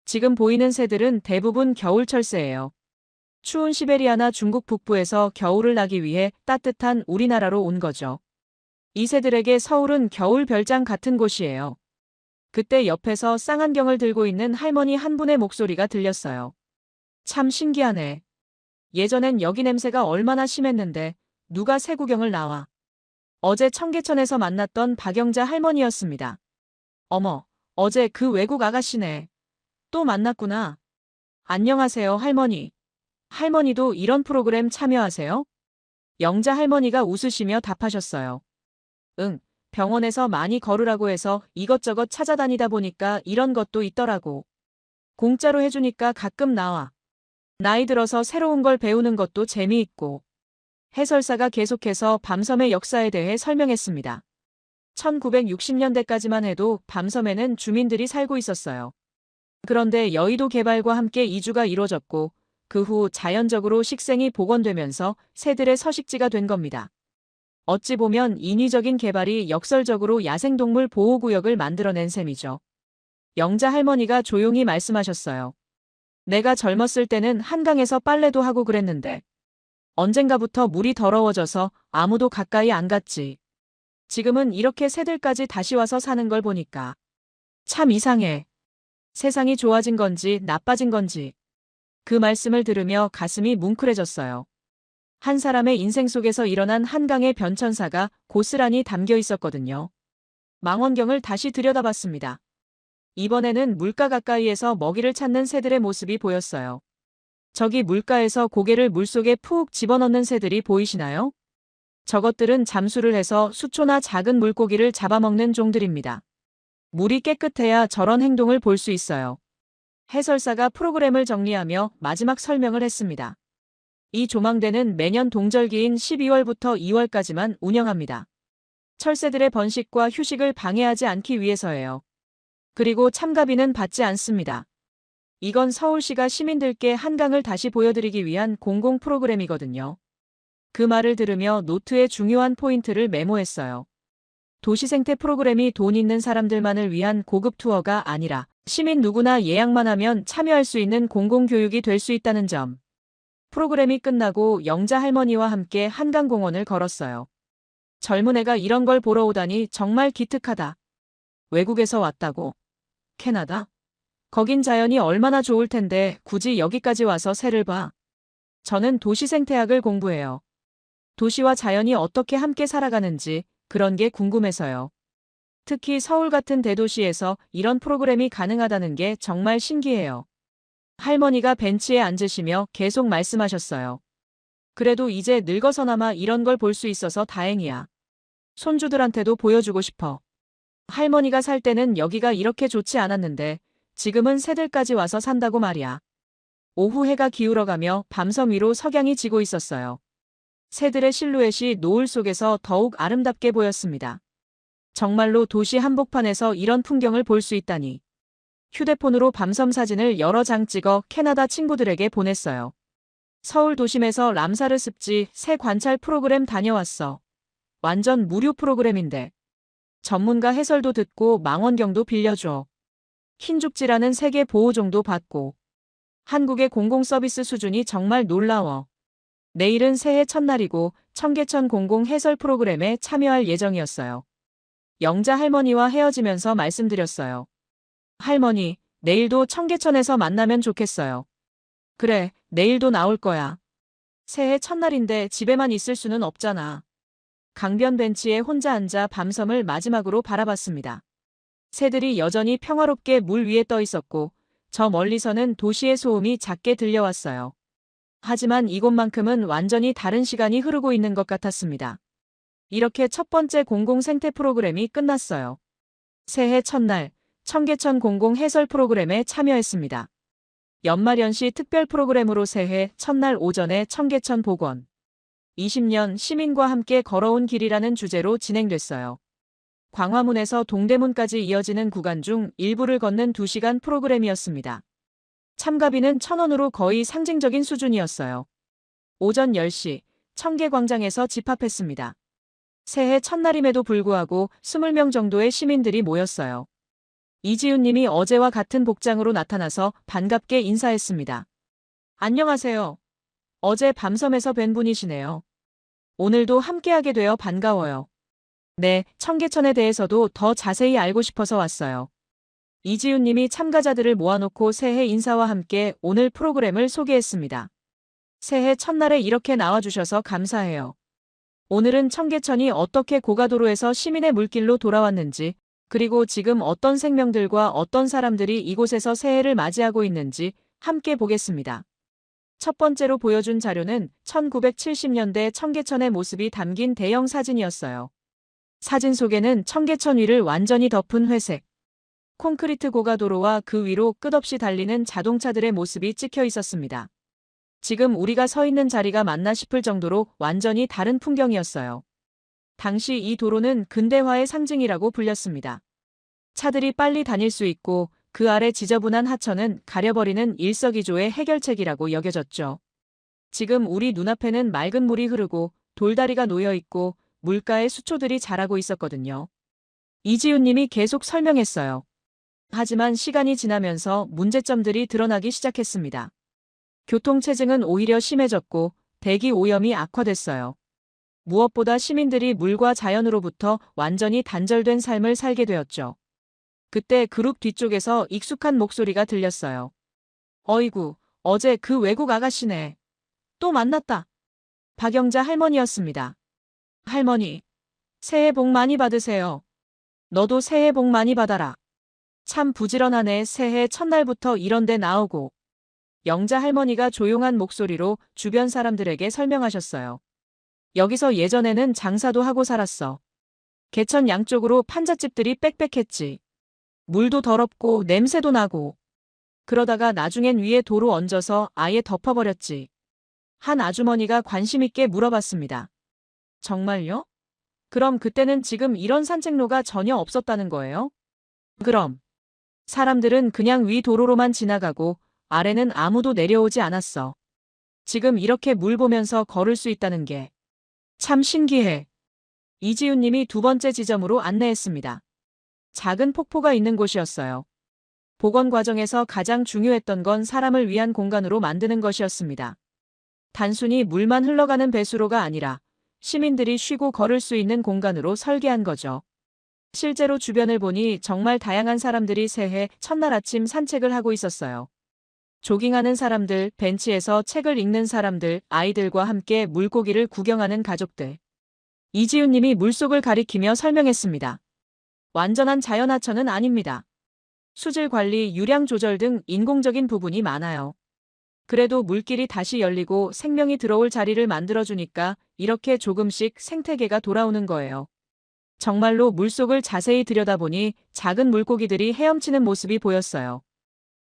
지금 보이는 새들은 대부분 겨울철새예요. 추운 시베리아나 중국 북부에서 겨울을 나기 위해 따뜻한 우리나라로 온 거죠. 이 새들에게 서울은 겨울 별장 같은 곳이에요. 그때 옆에서 쌍안경을 들고 있는 할머니 한 분의 목소리가 들렸어요. 참 신기하네. 예전엔 여기 냄새가 얼마나 심했는데 누가 새 구경을 나와. 어제 청계천에서 만났던 박영자 할머니였습니다. 어머, 어제 그 외국 아가씨네. 또 만났구나. 안녕하세요, 할머니. 할머니도 이런 프로그램 참여하세요? 영자 할머니가 웃으시며 답하셨어요. 응, 병원에서 많이 걸으라고 해서 이것저것 찾아다니다 보니까 이런 것도 있더라고. 공짜로 해주니까 가끔 나와. 나이 들어서 새로운 걸 배우는 것도 재미있고. 해설사가 계속해서 밤섬의 역사에 대해 설명했습니다. 1960년대까지만 해도 밤섬에는 주민들이 살고 있었어요. 그런데 여의도 개발과 함께 이주가 이루어졌고, 그 후 자연적으로 식생이 복원되면서 새들의 서식지가 된 겁니다. 어찌 보면 인위적인 개발이 역설적으로 야생동물 보호구역을 만들어낸 셈이죠. 영자 할머니가 조용히 말씀하셨어요. 내가 젊었을 때는 한강에서 빨래도 하고 그랬는데 언젠가부터 물이 더러워져서 아무도 가까이 안 갔지. 지금은 이렇게 새들까지 다시 와서 사는 걸 보니까 참 이상해. 세상이 좋아진 건지 나빠진 건지. 그 말씀을 들으며 가슴이 뭉클해졌어요. 한 사람의 인생 속에서 일어난 한강의 변천사가 고스란히 담겨 있었거든요. 망원경을 다시 들여다봤습니다. 이번에는 물가 가까이에서 먹이를 찾는 새들의 모습이 보였어요. 저기 물가에서 고개를 물속에 푹 집어넣는 새들이 보이시나요? 저것들은 잠수를 해서 수초나 작은 물고기를 잡아먹는 종들입니다. 물이 깨끗해야 저런 행동을 볼 수 있어요. 해설사가 프로그램을 정리하며 마지막 설명을 했습니다. 이 조망대는 매년 동절기인 12월부터 2월까지만 운영합니다. 철새들의 번식과 휴식을 방해하지 않기 위해서예요. 그리고 참가비는 받지 않습니다. 이건 서울시가 시민들께 한강을 다시 보여드리기 위한 공공 프로그램이거든요. 그 말을 들으며 노트에 중요한 포인트를 메모했어요. 도시생태 프로그램이 돈 있는 사람들만을 위한 고급 투어가 아니라 시민 누구나 예약만 하면 참여할 수 있는 공공교육이 될 수 있다는 점. 프로그램이 끝나고 영자 할머니와 함께 한강공원을 걸었어요. 젊은 애가 이런 걸 보러 오다니 정말 기특하다. 외국에서 왔다고? 캐나다? 거긴 자연이 얼마나 좋을 텐데 굳이 여기까지 와서 새를 봐. 저는 도시생태학을 공부해요. 도시와 자연이 어떻게 함께 살아가는지 그런 게 궁금해서요. 특히 서울 같은 대도시에서 이런 프로그램이 가능하다는 게 정말 신기해요. 할머니가 벤치에 앉으시며 계속 말씀하셨어요. 그래도 이제 늙어서나마 이런 걸 볼 수 있어서 다행이야. 손주들한테도 보여주고 싶어. 할머니가 살 때는 여기가 이렇게 좋지 않았는데 지금은 새들까지 와서 산다고 말이야. 오후 해가 기울어가며 밤섬 위로 석양이 지고 있었어요. 새들의 실루엣이 노을 속에서 더욱 아름답게 보였습니다. 정말로 도시 한복판에서 이런 풍경을 볼 수 있다니. 휴대폰으로 밤섬 사진을 여러 장 찍어 캐나다 친구들에게 보냈어요. 서울 도심에서 람사르 습지 새 관찰 프로그램 다녀왔어. 완전 무료 프로그램인데. 전문가 해설도 듣고 망원경도 빌려줘. 흰죽지라는 세계 보호종도 받고. 한국의 공공서비스 수준이 정말 놀라워. 내일은 새해 첫날이고 청계천 공공 해설 프로그램에 참여할 예정이었어요. 영자 할머니와 헤어지면서 말씀드렸어요. 할머니, 내일도 청계천에서 만나면 좋겠어요. 그래, 내일도 나올 거야. 새해 첫날인데 집에만 있을 수는 없잖아. 강변 벤치에 혼자 앉아 밤섬을 마지막으로 바라봤습니다. 새들이 여전히 평화롭게 물 위에 떠 있었고 저 멀리서는 도시의 소음이 작게 들려왔어요. 하지만 이곳만큼은 완전히 다른 시간이 흐르고 있는 것 같았습니다. 이렇게 첫 번째 공공 생태 프로그램이 끝났어요. 새해 첫날 청계천 공공 해설 프로그램에 참여했습니다. 연말연시 특별 프로그램으로 새해 첫날 오전에 청계천 복원 20년 시민과 함께 걸어온 길이라는 주제로 진행됐어요. 광화문에서 동대문까지 이어지는 구간 중 일부를 걷는 2시간 프로그램이었습니다. 참가비는 1,000원으로 거의 상징적인 수준이었어요. 오전 10시 청계광장에서 집합했습니다. 새해 첫날임에도 불구하고 20명 정도의 시민들이 모였어요. 이지훈 님이 어제와 같은 복장으로 나타나서 반갑게 인사했습니다. 안녕하세요. 어제 밤섬에서 뵌 분이시네요. 오늘도 함께하게 되어 반가워요. 네, 청계천에 대해서도 더 자세히 알고 싶어서 왔어요. 이지훈 님이 참가자들을 모아놓고 새해 인사와 함께 오늘 프로그램을 소개했습니다. 새해 첫날에 이렇게 나와주셔서 감사해요. 오늘은 청계천이 어떻게 고가도로에서 시민의 물길로 돌아왔는지, 그리고 지금 어떤 생명들과 어떤 사람들이 이곳에서 새해를 맞이하고 있는지 함께 보겠습니다. 첫 번째로 보여준 자료는 1970년대 청계천의 모습이 담긴 대형 사진이었어요. 사진 속에는 청계천 위를 완전히 덮은 회색 콘크리트 고가도로와 그 위로 끝없이 달리는 자동차들의 모습이 찍혀 있었습니다. 지금 우리가 서 있는 자리가 맞나 싶을 정도로 완전히 다른 풍경이었어요. 당시 이 도로는 근대화의 상징이라고 불렸습니다. 차들이 빨리 다닐 수 있고 그 아래 지저분한 하천은 가려버리는 일석이조의 해결책이라고 여겨졌죠. 지금 우리 눈앞에는 맑은 물이 흐르고 돌다리가 놓여 있고 물가에 수초들이 자라고 있었거든요. 이지훈 님이 계속 설명했어요. 하지만 시간이 지나면서 문제점들이 드러나기 시작했습니다. 교통체증은 오히려 심해졌고 대기 오염이 악화됐어요. 무엇보다 시민들이 물과 자연으로부터 완전히 단절된 삶을 살게 되었죠. 그때 그룹 뒤쪽에서 익숙한 목소리가 들렸어요. 어이구, 어제 그 외국 아가씨네. 또 만났다. 박영자 할머니였습니다. 할머니, 새해 복 많이 받으세요. 너도 새해 복 많이 받아라. 참 부지런하네. 새해 첫날부터 이런 데 나오고. 영자 할머니가 조용한 목소리로 주변 사람들에게 설명하셨어요. 여기서 예전에는 장사도 하고 살았어. 개천 양쪽으로 판잣집들이 빽빽했지. 물도 더럽고 냄새도 나고. 그러다가 나중엔 위에 도로 얹어서 아예 덮어버렸지. 한 아주머니가 관심 있게 물어봤습니다. 정말요? 그럼 그때는 지금 이런 산책로가 전혀 없었다는 거예요? 그럼. 사람들은 그냥 위 도로로만 지나가고 아래는 아무도 내려오지 않았어. 지금 이렇게 물 보면서 걸을 수 있다는 게 참 신기해. 이지훈 님이 두 번째 지점으로 안내했습니다. 작은 폭포가 있는 곳이었어요. 복원 과정에서 가장 중요했던 건 사람을 위한 공간으로 만드는 것이었습니다. 단순히 물만 흘러가는 배수로가 아니라 시민들이 쉬고 걸을 수 있는 공간으로 설계한 거죠. 실제로 주변을 보니 정말 다양한 사람들이 새해 첫날 아침 산책을 하고 있었어요. 조깅하는 사람들, 벤치에서 책을 읽는 사람들, 아이들과 함께 물고기를 구경하는 가족들. 이지훈 님이 물속을 가리키며 설명했습니다. 완전한 자연하천은 아닙니다. 수질 관리, 유량 조절 등 인공적인 부분이 많아요. 그래도 물길이 다시 열리고 생명이 들어올 자리를 만들어주니까 이렇게 조금씩 생태계가 돌아오는 거예요. 정말로 물속을 자세히 들여다보니 작은 물고기들이 헤엄치는 모습이 보였어요.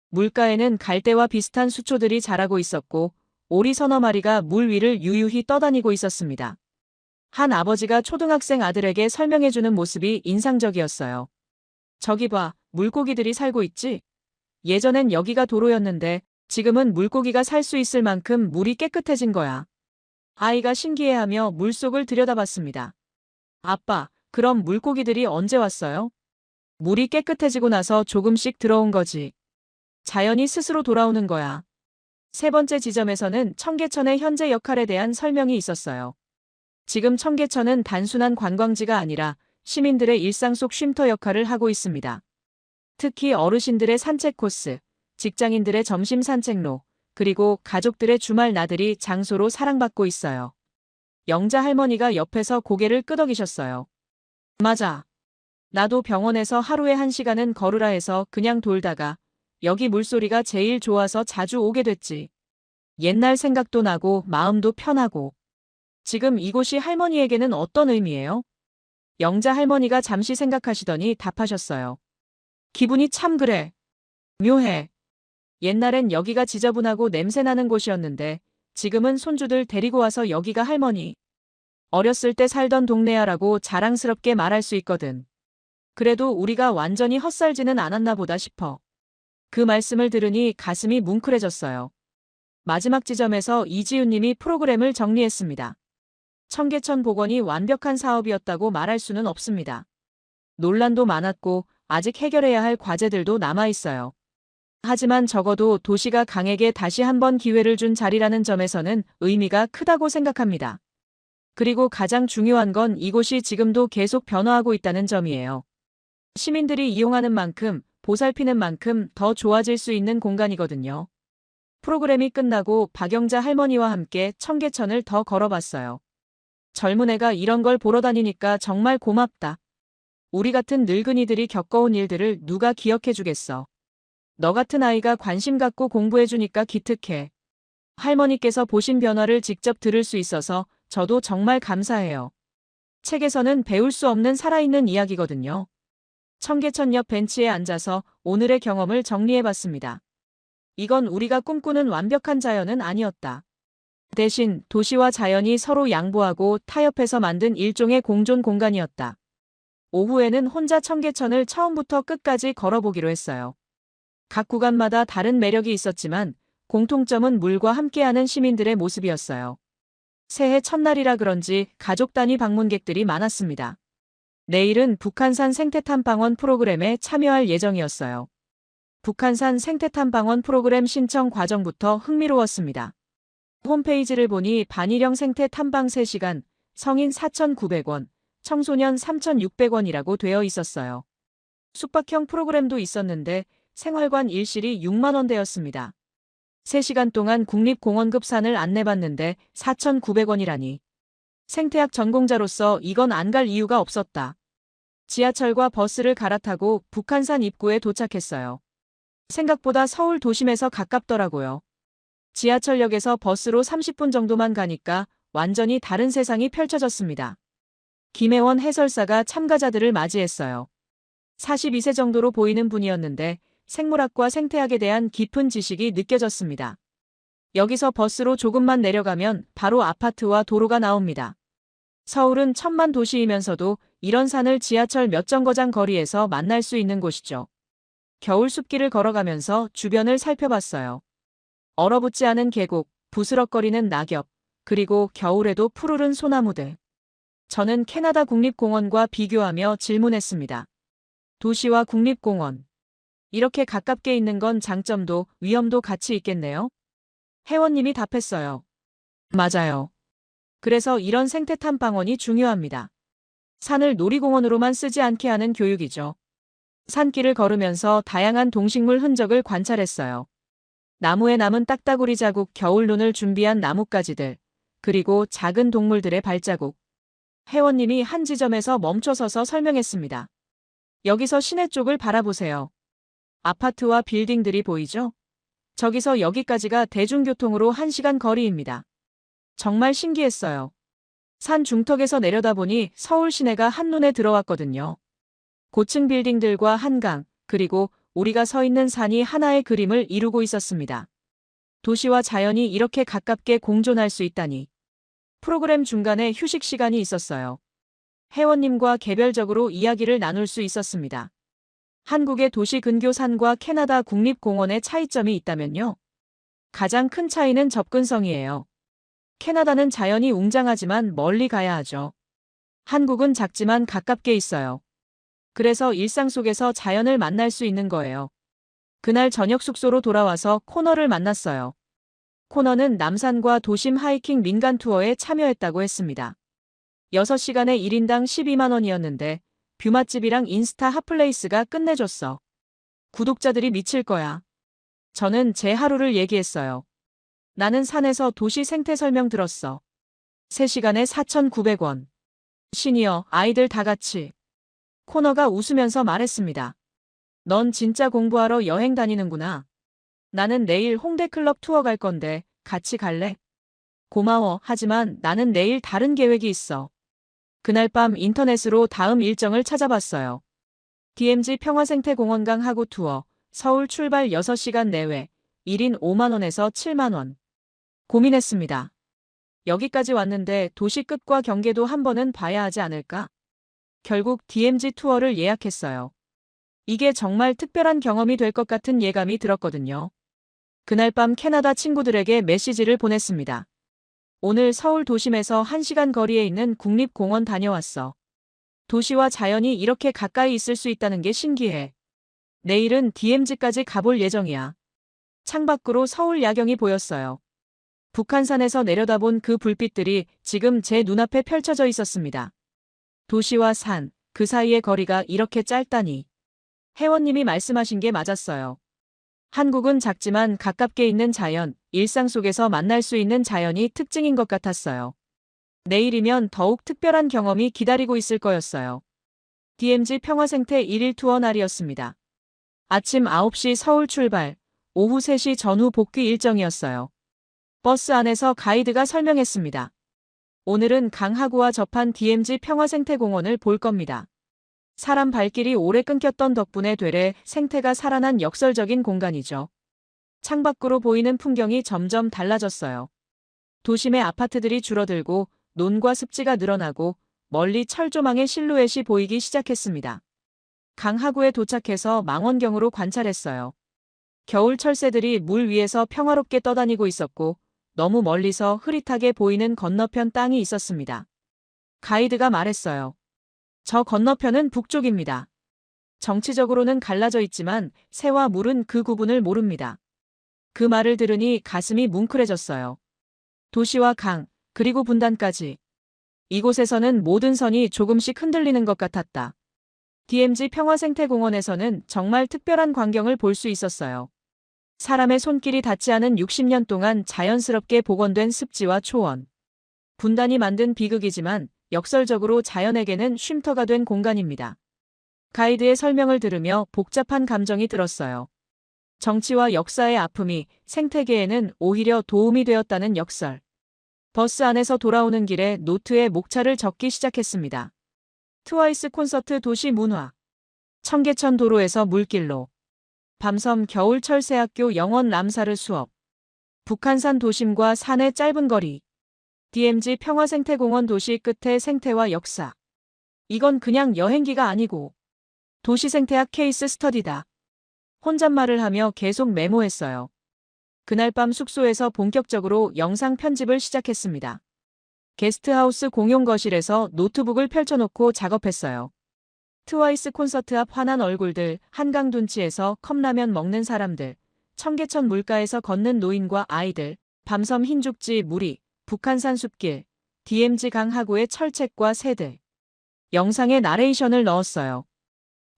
물가에는 갈대와 비슷한 수초들이 자라고 있었고 오리 서너 마리가 물 위를 유유히 떠다니고 있었습니다. 한 아버지가 초등학생 아들에게 설명해주는 모습이 인상적이었어요. 저기 봐, 물고기들이 살고 있지? 예전엔 여기가 도로였는데 지금은 물고기가 살 수 있을 만큼 물이 깨끗해진 거야. 아이가 신기해하며 물속을 들여다봤습니다. 아빠, 그럼 물고기들이 언제 왔어요? 물이 깨끗해지고 나서 조금씩 들어온 거지. 자연이 스스로 돌아오는 거야. 세 번째 지점에서는 청계천의 현재 역할에 대한 설명이 있었어요. 지금 청계천은 단순한 관광지가 아니라 시민들의 일상 속 쉼터 역할을 하고 있습니다. 특히 어르신들의 산책 코스, 직장인들의 점심 산책로, 그리고 가족들의 주말 나들이 장소로 사랑받고 있어요. 영자 할머니가 옆에서 고개를 끄덕이셨어요. 맞아. 나도 병원에서 하루에 1시간은 걸으라 해서 그냥 돌다가 여기 물소리가 제일 좋아서 자주 오게 됐지. 옛날 생각도 나고 마음도 편하고. 지금 이곳이 할머니에게는 어떤 의미예요? 영자 할머니가 잠시 생각하시더니 답하셨어요. 기분이 참 그래. 묘해. 옛날엔 여기가 지저분하고 냄새나는 곳이었는데 지금은 손주들 데리고 와서 여기가 할머니. 어렸을 때 살던 동네야라고 자랑스럽게 말할 수 있거든. 그래도 우리가 완전히 헛살지는 않았나 보다 싶어. 그 말씀을 들으니 가슴이 뭉클해졌어요. 마지막 지점에서 이지윤님이 프로그램을 정리했습니다. 청계천 복원이 완벽한 사업이었다고 말할 수는 없습니다. 논란도 많았고 아직 해결해야 할 과제들도 남아있어요. 하지만 적어도 도시가 강에게 다시 한번 기회를 준 자리라는 점에서는 의미가 크다고 생각합니다. 그리고 가장 중요한 건 이곳이 지금도 계속 변화하고 있다는 점이에요. 시민들이 이용하는 만큼, 보살피는 만큼 더 좋아질 수 있는 공간이거든요. 프로그램이 끝나고 박영자 할머니와 함께 청계천을 더 걸어봤어요. 젊은 애가 이런 걸 보러 다니니까 정말 고맙다. 우리 같은 늙은이들이 겪어온 일들을 누가 기억해주겠어. 너 같은 아이가 관심 갖고 공부해주니까 기특해. 할머니께서 보신 변화를 직접 들을 수 있어서 저도 정말 감사해요. 책에서는 배울 수 없는 살아있는 이야기거든요. 청계천 옆 벤치에 앉아서 오늘의 경험을 정리해봤습니다. 이건 우리가 꿈꾸는 완벽한 자연은 아니었다. 대신 도시와 자연이 서로 양보하고 타협해서 만든 일종의 공존 공간이었다. 오후에는 혼자 청계천을 처음부터 끝까지 걸어보기로 했어요. 각 구간마다 다른 매력이 있었지만 공통점은 물과 함께하는 시민들의 모습이었어요. 새해 첫날이라 그런지 가족 단위 방문객들이 많았습니다. 내일은 북한산 생태탐방원 프로그램에 참여할 예정이었어요. 북한산 생태탐방원 프로그램 신청 과정부터 흥미로웠습니다. 홈페이지를 보니 반일형 생태탐방 3시간, 성인 4,900원, 청소년 3,600원이라고 되어 있었어요. 숙박형 프로그램도 있었는데 생활관 일실이 6만 원대였습니다. 3시간 동안 국립공원급 산을 안내받는데 4,900원이라니. 생태학 전공자로서 이건 안 갈 이유가 없었다. 지하철과 버스를 갈아타고 북한산 입구에 도착했어요. 생각보다 서울 도심에서 가깝더라고요. 지하철역에서 버스로 30분 정도만 가니까 완전히 다른 세상이 펼쳐졌습니다. 김혜원 해설사가 참가자들을 맞이했어요. 42세 정도로 보이는 분이었는데 생물학과 생태학에 대한 깊은 지식이 느껴졌습니다. 여기서 버스로 조금만 내려가면 바로 아파트와 도로가 나옵니다. 서울은 천만 도시이면서도 이런 산을 지하철 몇 정거장 거리에서 만날 수 있는 곳이죠. 겨울 숲길을 걸어가면서 주변을 살펴봤어요. 얼어붙지 않은 계곡, 부스럭거리는 낙엽, 그리고 겨울에도 푸르른 소나무들. 저는 캐나다 국립공원과 비교하며 질문했습니다. 도시와 국립공원. 이렇게 가깝게 있는 건 장점도 위험도 같이 있겠네요? 회원님이 답했어요. 맞아요. 그래서 이런 생태탐방원이 중요합니다. 산을 놀이공원으로만 쓰지 않게 하는 교육이죠. 산길을 걸으면서 다양한 동식물 흔적을 관찰했어요. 나무에 남은 딱따구리 자국, 겨울눈을 준비한 나뭇가지들, 그리고 작은 동물들의 발자국. 회원님이 한 지점에서 멈춰서서 설명했습니다. 여기서 시내 쪽을 바라보세요. 아파트와 빌딩들이 보이죠? 저기서 여기까지가 대중교통으로 1시간 거리입니다. 정말 신기했어요. 산 중턱에서 내려다보니 서울 시내가 한눈에 들어왔거든요. 고층 빌딩들과 한강, 그리고 우리가 서 있는 산이 하나의 그림을 이루고 있었습니다. 도시와 자연이 이렇게 가깝게 공존할 수 있다니. 프로그램 중간에 휴식 시간이 있었어요. 회원님과 개별적으로 이야기를 나눌 수 있었습니다. 한국의 도시 근교 산과 캐나다 국립공원의 차이점이 있다면요. 가장 큰 차이는 접근성이에요. 캐나다는 자연이 웅장하지만 멀리 가야 하죠. 한국은 작지만 가깝게 있어요. 그래서 일상 속에서 자연을 만날 수 있는 거예요. 그날 저녁 숙소로 돌아와서 코너를 만났어요. 코너는 남산과 도심 하이킹 민간 투어에 참여했다고 했습니다. 6시간에 1인당 12만 원이었는데 뷰 맛집이랑 인스타 핫플레이스가 끝내줬어. 구독자들이 미칠 거야. 저는 제 하루를 얘기했어요. 나는 산에서 도시 생태 설명 들었어. 3시간에 4,900원. 시니어, 아이들 다 같이. 코너가 웃으면서 말했습니다. 넌 진짜 공부하러 여행 다니는구나. 나는 내일 홍대 클럽 투어 갈 건데 같이 갈래? 고마워. 하지만 나는 내일 다른 계획이 있어. 그날 밤 인터넷으로 다음 일정을 찾아봤어요. DMZ 평화생태공원강 하구 투어, 서울 출발 6시간 내외, 1인 5만 원에서 7만 원. 고민했습니다. 여기까지 왔는데 도시 끝과 경계도 한 번은 봐야 하지 않을까? 결국 DMZ 투어를 예약했어요. 이게 정말 특별한 경험이 될 것 같은 예감이 들었거든요. 그날 밤 캐나다 친구들에게 메시지를 보냈습니다. 오늘 서울 도심에서 1시간 거리에 있는 국립공원 다녀왔어. 도시와 자연이 이렇게 가까이 있을 수 있다는 게 신기해. 내일은 DMZ까지 가볼 예정이야. 창밖으로 서울 야경이 보였어요. 북한산에서 내려다본 그 불빛들이 지금 제 눈앞에 펼쳐져 있었습니다. 도시와 산, 그 사이의 거리가 이렇게 짧다니. 회원님이 말씀하신 게 맞았어요. 한국은 작지만 가깝게 있는 자연, 일상 속에서 만날 수 있는 자연이 특징인 것 같았어요. 내일이면 더욱 특별한 경험이 기다리고 있을 거였어요. DMZ 평화생태 1일 투어 날이었습니다. 아침 9시 서울 출발, 오후 3시 전후 복귀 일정이었어요. 버스 안에서 가이드가 설명했습니다. 오늘은 강하구와 접한 DMZ 평화생태공원을 볼 겁니다. 사람 발길이 오래 끊겼던 덕분에 되레 생태가 살아난 역설적인 공간이죠. 창밖으로 보이는 풍경이 점점 달라졌어요. 도심의 아파트들이 줄어들고 논과 습지가 늘어나고 멀리 철조망의 실루엣이 보이기 시작했습니다. 강하구에 도착해서 망원경으로 관찰했어요. 겨울 철새들이 물 위에서 평화롭게 떠다니고 있었고 너무 멀리서 흐릿하게 보이는 건너편 땅이 있었습니다. 가이드가 말했어요. 저 건너편은 북쪽입니다. 정치적으로는 갈라져 있지만 새와 물은 그 구분을 모릅니다. 그 말을 들으니 가슴이 뭉클해졌어요. 도시와 강, 그리고 분단까지. 이곳에서는 모든 선이 조금씩 흔들리는 것 같았다. DMZ 평화생태공원에서는 정말 특별한 광경을 볼 수 있었어요. 사람의 손길이 닿지 않은 60년 동안 자연스럽게 복원된 습지와 초원. 분단이 만든 비극이지만 역설적으로 자연에게는 쉼터가 된 공간입니다. 가이드의 설명을 들으며 복잡한 감정이 들었어요. 정치와 역사의 아픔이 생태계에는 오히려 도움이 되었다는 역설. 버스 안에서 돌아오는 길에 노트에 목차를 적기 시작했습니다. 트와이스 콘서트 도시 문화. 청계천 도로에서 물길로. 밤섬 겨울철새학교 영원 람사르 수업. 북한산 도심과 산의 짧은 거리. DMZ 평화생태공원 도시 끝의 생태와 역사. 이건 그냥 여행기가 아니고 도시생태학 케이스 스터디다. 혼잣말을 하며 계속 메모했어요. 그날 밤 숙소에서 본격적으로 영상 편집을 시작했습니다. 게스트하우스 공용 거실에서 노트북을 펼쳐놓고 작업했어요. 트와이스 콘서트 앞 환한 얼굴들, 한강 둔치에서 컵라면 먹는 사람들, 청계천 물가에서 걷는 노인과 아이들, 밤섬 흰죽지 무리, 북한산 숲길, DMZ 강하구의 철책과 새들. 영상에 나레이션을 넣었어요.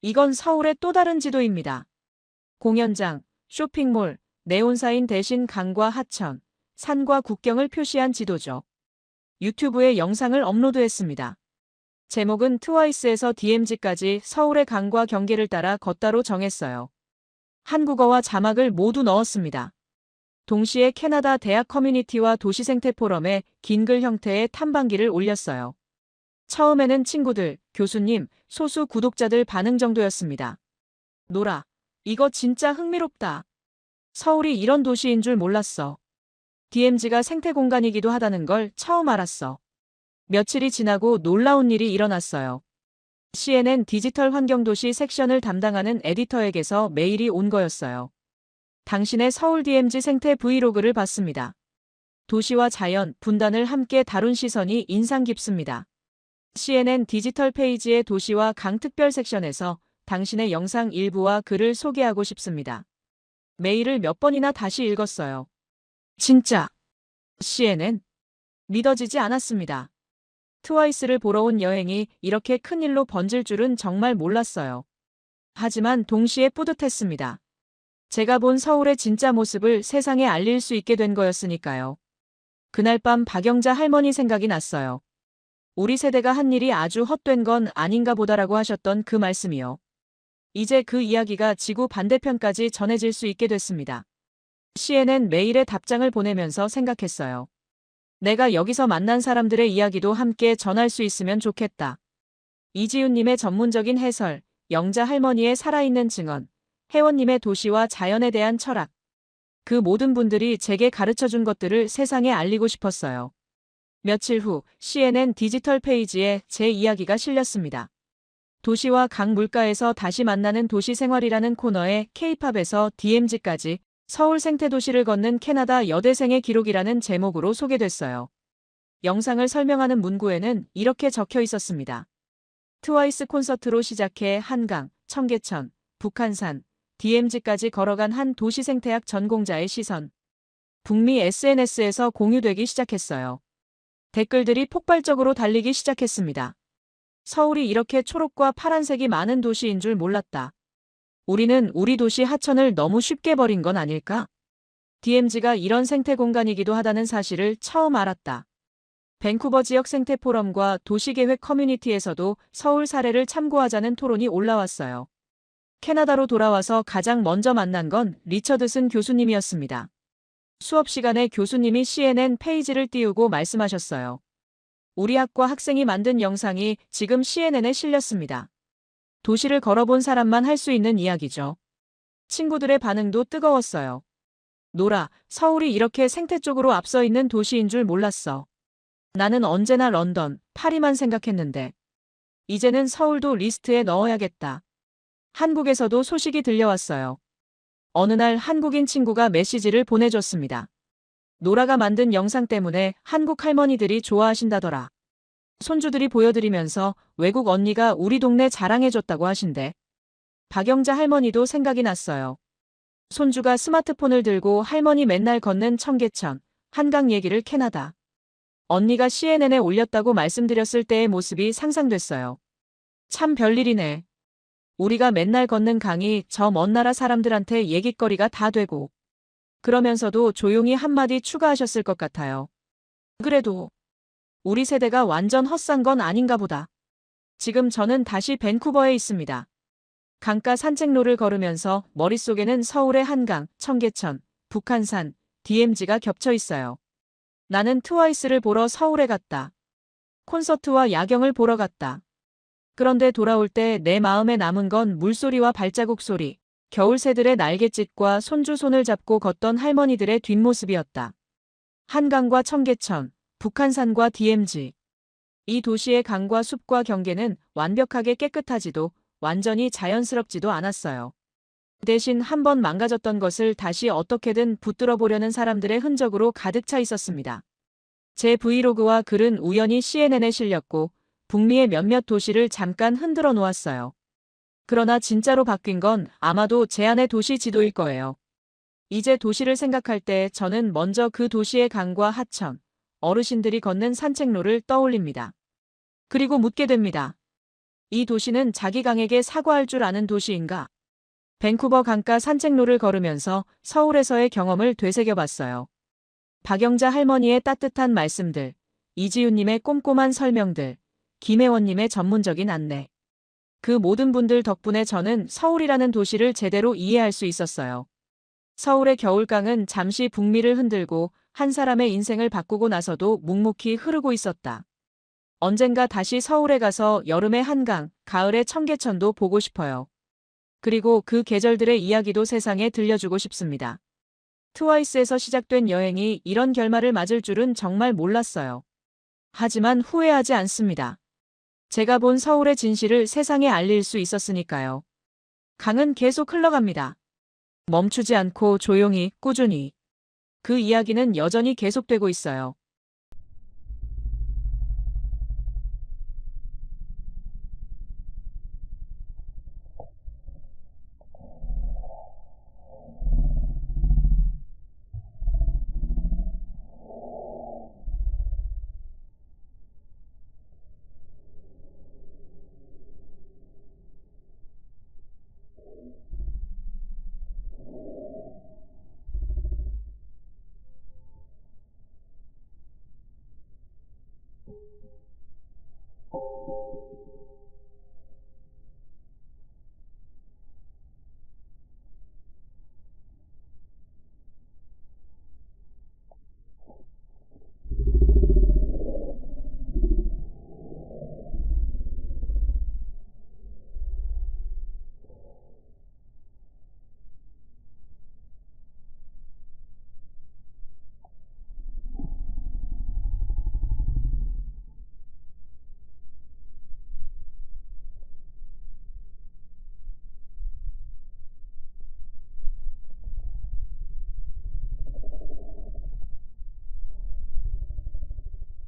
이건 서울의 또 다른 지도입니다. 공연장, 쇼핑몰, 네온사인 대신 강과 하천, 산과 국경을 표시한 지도죠. 유튜브에 영상을 업로드했습니다. 제목은 트와이스에서 DMZ까지 서울의 강과 경계를 따라 걷다로 정했어요. 한국어와 자막을 모두 넣었습니다. 동시에 캐나다 대학 커뮤니티와 도시생태 포럼에 긴 글 형태의 탐방기를 올렸어요. 처음에는 친구들, 교수님, 소수 구독자들 반응 정도였습니다. 노라, 이거 진짜 흥미롭다. 서울이 이런 도시인 줄 몰랐어. DMZ가 생태 공간이기도 하다는 걸 처음 알았어. 며칠이 지나고 놀라운 일이 일어났어요. CNN 디지털 환경도시 섹션을 담당하는 에디터에게서 메일이 온 거였어요. 당신의 서울 DMZ 생태 브이로그를 봤습니다. 도시와 자연, 분단을 함께 다룬 시선이 인상 깊습니다. CNN 디지털 페이지의 도시와 강 특별 섹션에서 당신의 영상 일부와 글을 소개하고 싶습니다. 메일을 몇 번이나 다시 읽었어요. 진짜. CNN. 믿어지지 않았습니다. 트와이스를 보러 온 여행이 이렇게 큰 일로 번질 줄은 정말 몰랐어요. 하지만 동시에 뿌듯했습니다. 제가 본 서울의 진짜 모습을 세상에 알릴 수 있게 된 거였으니까요. 그날 밤 박영자 할머니 생각이 났어요. 우리 세대가 한 일이 아주 헛된 건 아닌가 보다라고 하셨던 그 말씀이요. 이제 그 이야기가 지구 반대편까지 전해질 수 있게 됐습니다. CNN 메일에 답장을 보내면서 생각했어요. 내가 여기서 만난 사람들의 이야기도 함께 전할 수 있으면 좋겠다. 이지훈님의 전문적인 해설, 영자 할머니의 살아있는 증언, 혜원님의 도시와 자연에 대한 철학. 그 모든 분들이 제게 가르쳐준 것들을 세상에 알리고 싶었어요. 며칠 후 CNN 디지털 페이지에 제 이야기가 실렸습니다. 도시와 강 물가에서 다시 만나는 도시생활이라는 코너에 K-팝에서 DMZ까지 서울 생태도시를 걷는 캐나다 여대생의 기록이라는 제목으로 소개됐어요. 영상을 설명하는 문구에는 이렇게 적혀 있었습니다. 트와이스 콘서트로 시작해 한강, 청계천, 북한산, DMZ까지 걸어간 한 도시생태학 전공자의 시선. 북미 SNS에서 공유되기 시작했어요. 댓글들이 폭발적으로 달리기 시작했습니다. 서울이 이렇게 초록과 파란색이 많은 도시인 줄 몰랐다. 우리는 우리 도시 하천을 너무 쉽게 버린 건 아닐까? DMZ가 이런 생태 공간이기도 하다는 사실을 처음 알았다. 밴쿠버 지역 생태 포럼과 도시계획 커뮤니티에서도 서울 사례를 참고하자는 토론이 올라왔어요. 캐나다로 돌아와서 가장 먼저 만난 건 리처드슨 교수님이었습니다. 수업 시간에 교수님이 CNN 페이지를 띄우고 말씀하셨어요. 우리 학과 학생이 만든 영상이 지금 CNN에 실렸습니다. 도시를 걸어본 사람만 할 수 있는 이야기죠. 친구들의 반응도 뜨거웠어요. 노라, 서울이 이렇게 생태 쪽으로 앞서 있는 도시인 줄 몰랐어. 나는 언제나 런던, 파리만 생각했는데. 이제는 서울도 리스트에 넣어야겠다. 한국에서도 소식이 들려왔어요. 어느 날 한국인 친구가 메시지를 보내줬습니다. 노라가 만든 영상 때문에 한국 할머니들이 좋아하신다더라. 손주들이 보여드리면서 외국 언니가 우리 동네 자랑해줬다고 하신대. 박영자 할머니도 생각이 났어요. 손주가 스마트폰을 들고 할머니 맨날 걷는 청계천, 한강 얘기를 캐나다. 언니가 CNN에 올렸다고 말씀드렸을 때의 모습이 상상됐어요. 참 별일이네. 우리가 맨날 걷는 강이 저 먼 나라 사람들한테 얘깃거리가 다 되고. 그러면서도 조용히 한마디 추가하셨을 것 같아요. 그래도 우리 세대가 완전 헛산 건 아닌가 보다. 지금 저는 다시 밴쿠버에 있습니다. 강가 산책로를 걸으면서 머릿속에는 서울의 한강, 청계천, 북한산, DMZ가 겹쳐 있어요. 나는 트와이스를 보러 서울에 갔다. 콘서트와 야경을 보러 갔다. 그런데 돌아올 때 내 마음에 남은 건 물소리와 발자국 소리, 겨울 새들의 날갯짓과 손주 손을 잡고 걷던 할머니들의 뒷모습이었다. 한강과 청계천, 북한산과 DMZ. 이 도시의 강과 숲과 경계는 완벽하게 깨끗하지도 완전히 자연스럽지도 않았어요. 대신 한번 망가졌던 것을 다시 어떻게든 붙들어 보려는 사람들의 흔적으로 가득 차 있었습니다. 제 브이로그와 글은 우연히 CNN에 실렸고 북미의 몇몇 도시를 잠깐 흔들어 놓았어요. 그러나 진짜로 바뀐 건 아마도 제 안의 도시 지도일 거예요. 이제 도시를 생각할 때 저는 먼저 그 도시의 강과 하천, 어르신들이 걷는 산책로를 떠올립니다. 그리고 묻게 됩니다. 이 도시는 자기 강에게 사과할 줄 아는 도시인가? 밴쿠버 강가 산책로를 걸으면서 서울에서의 경험을 되새겨봤어요. 박영자 할머니의 따뜻한 말씀들, 이지훈님의 꼼꼼한 설명들, 김혜원님의 전문적인 안내. 그 모든 분들 덕분에 저는 서울이라는 도시를 제대로 이해할 수 있었어요. 서울의 겨울강은 잠시 북미를 흔들고 한 사람의 인생을 바꾸고 나서도 묵묵히 흐르고 있었다. 언젠가 다시 서울에 가서 여름의 한강, 가을의 청계천도 보고 싶어요. 그리고 그 계절들의 이야기도 세상에 들려주고 싶습니다. 트와이스에서 시작된 여행이 이런 결말을 맞을 줄은 정말 몰랐어요. 하지만 후회하지 않습니다. 제가 본 서울의 진실을 세상에 알릴 수 있었으니까요. 강은 계속 흘러갑니다. 멈추지 않고 조용히, 꾸준히. 그 이야기는 여전히 계속되고 있어요.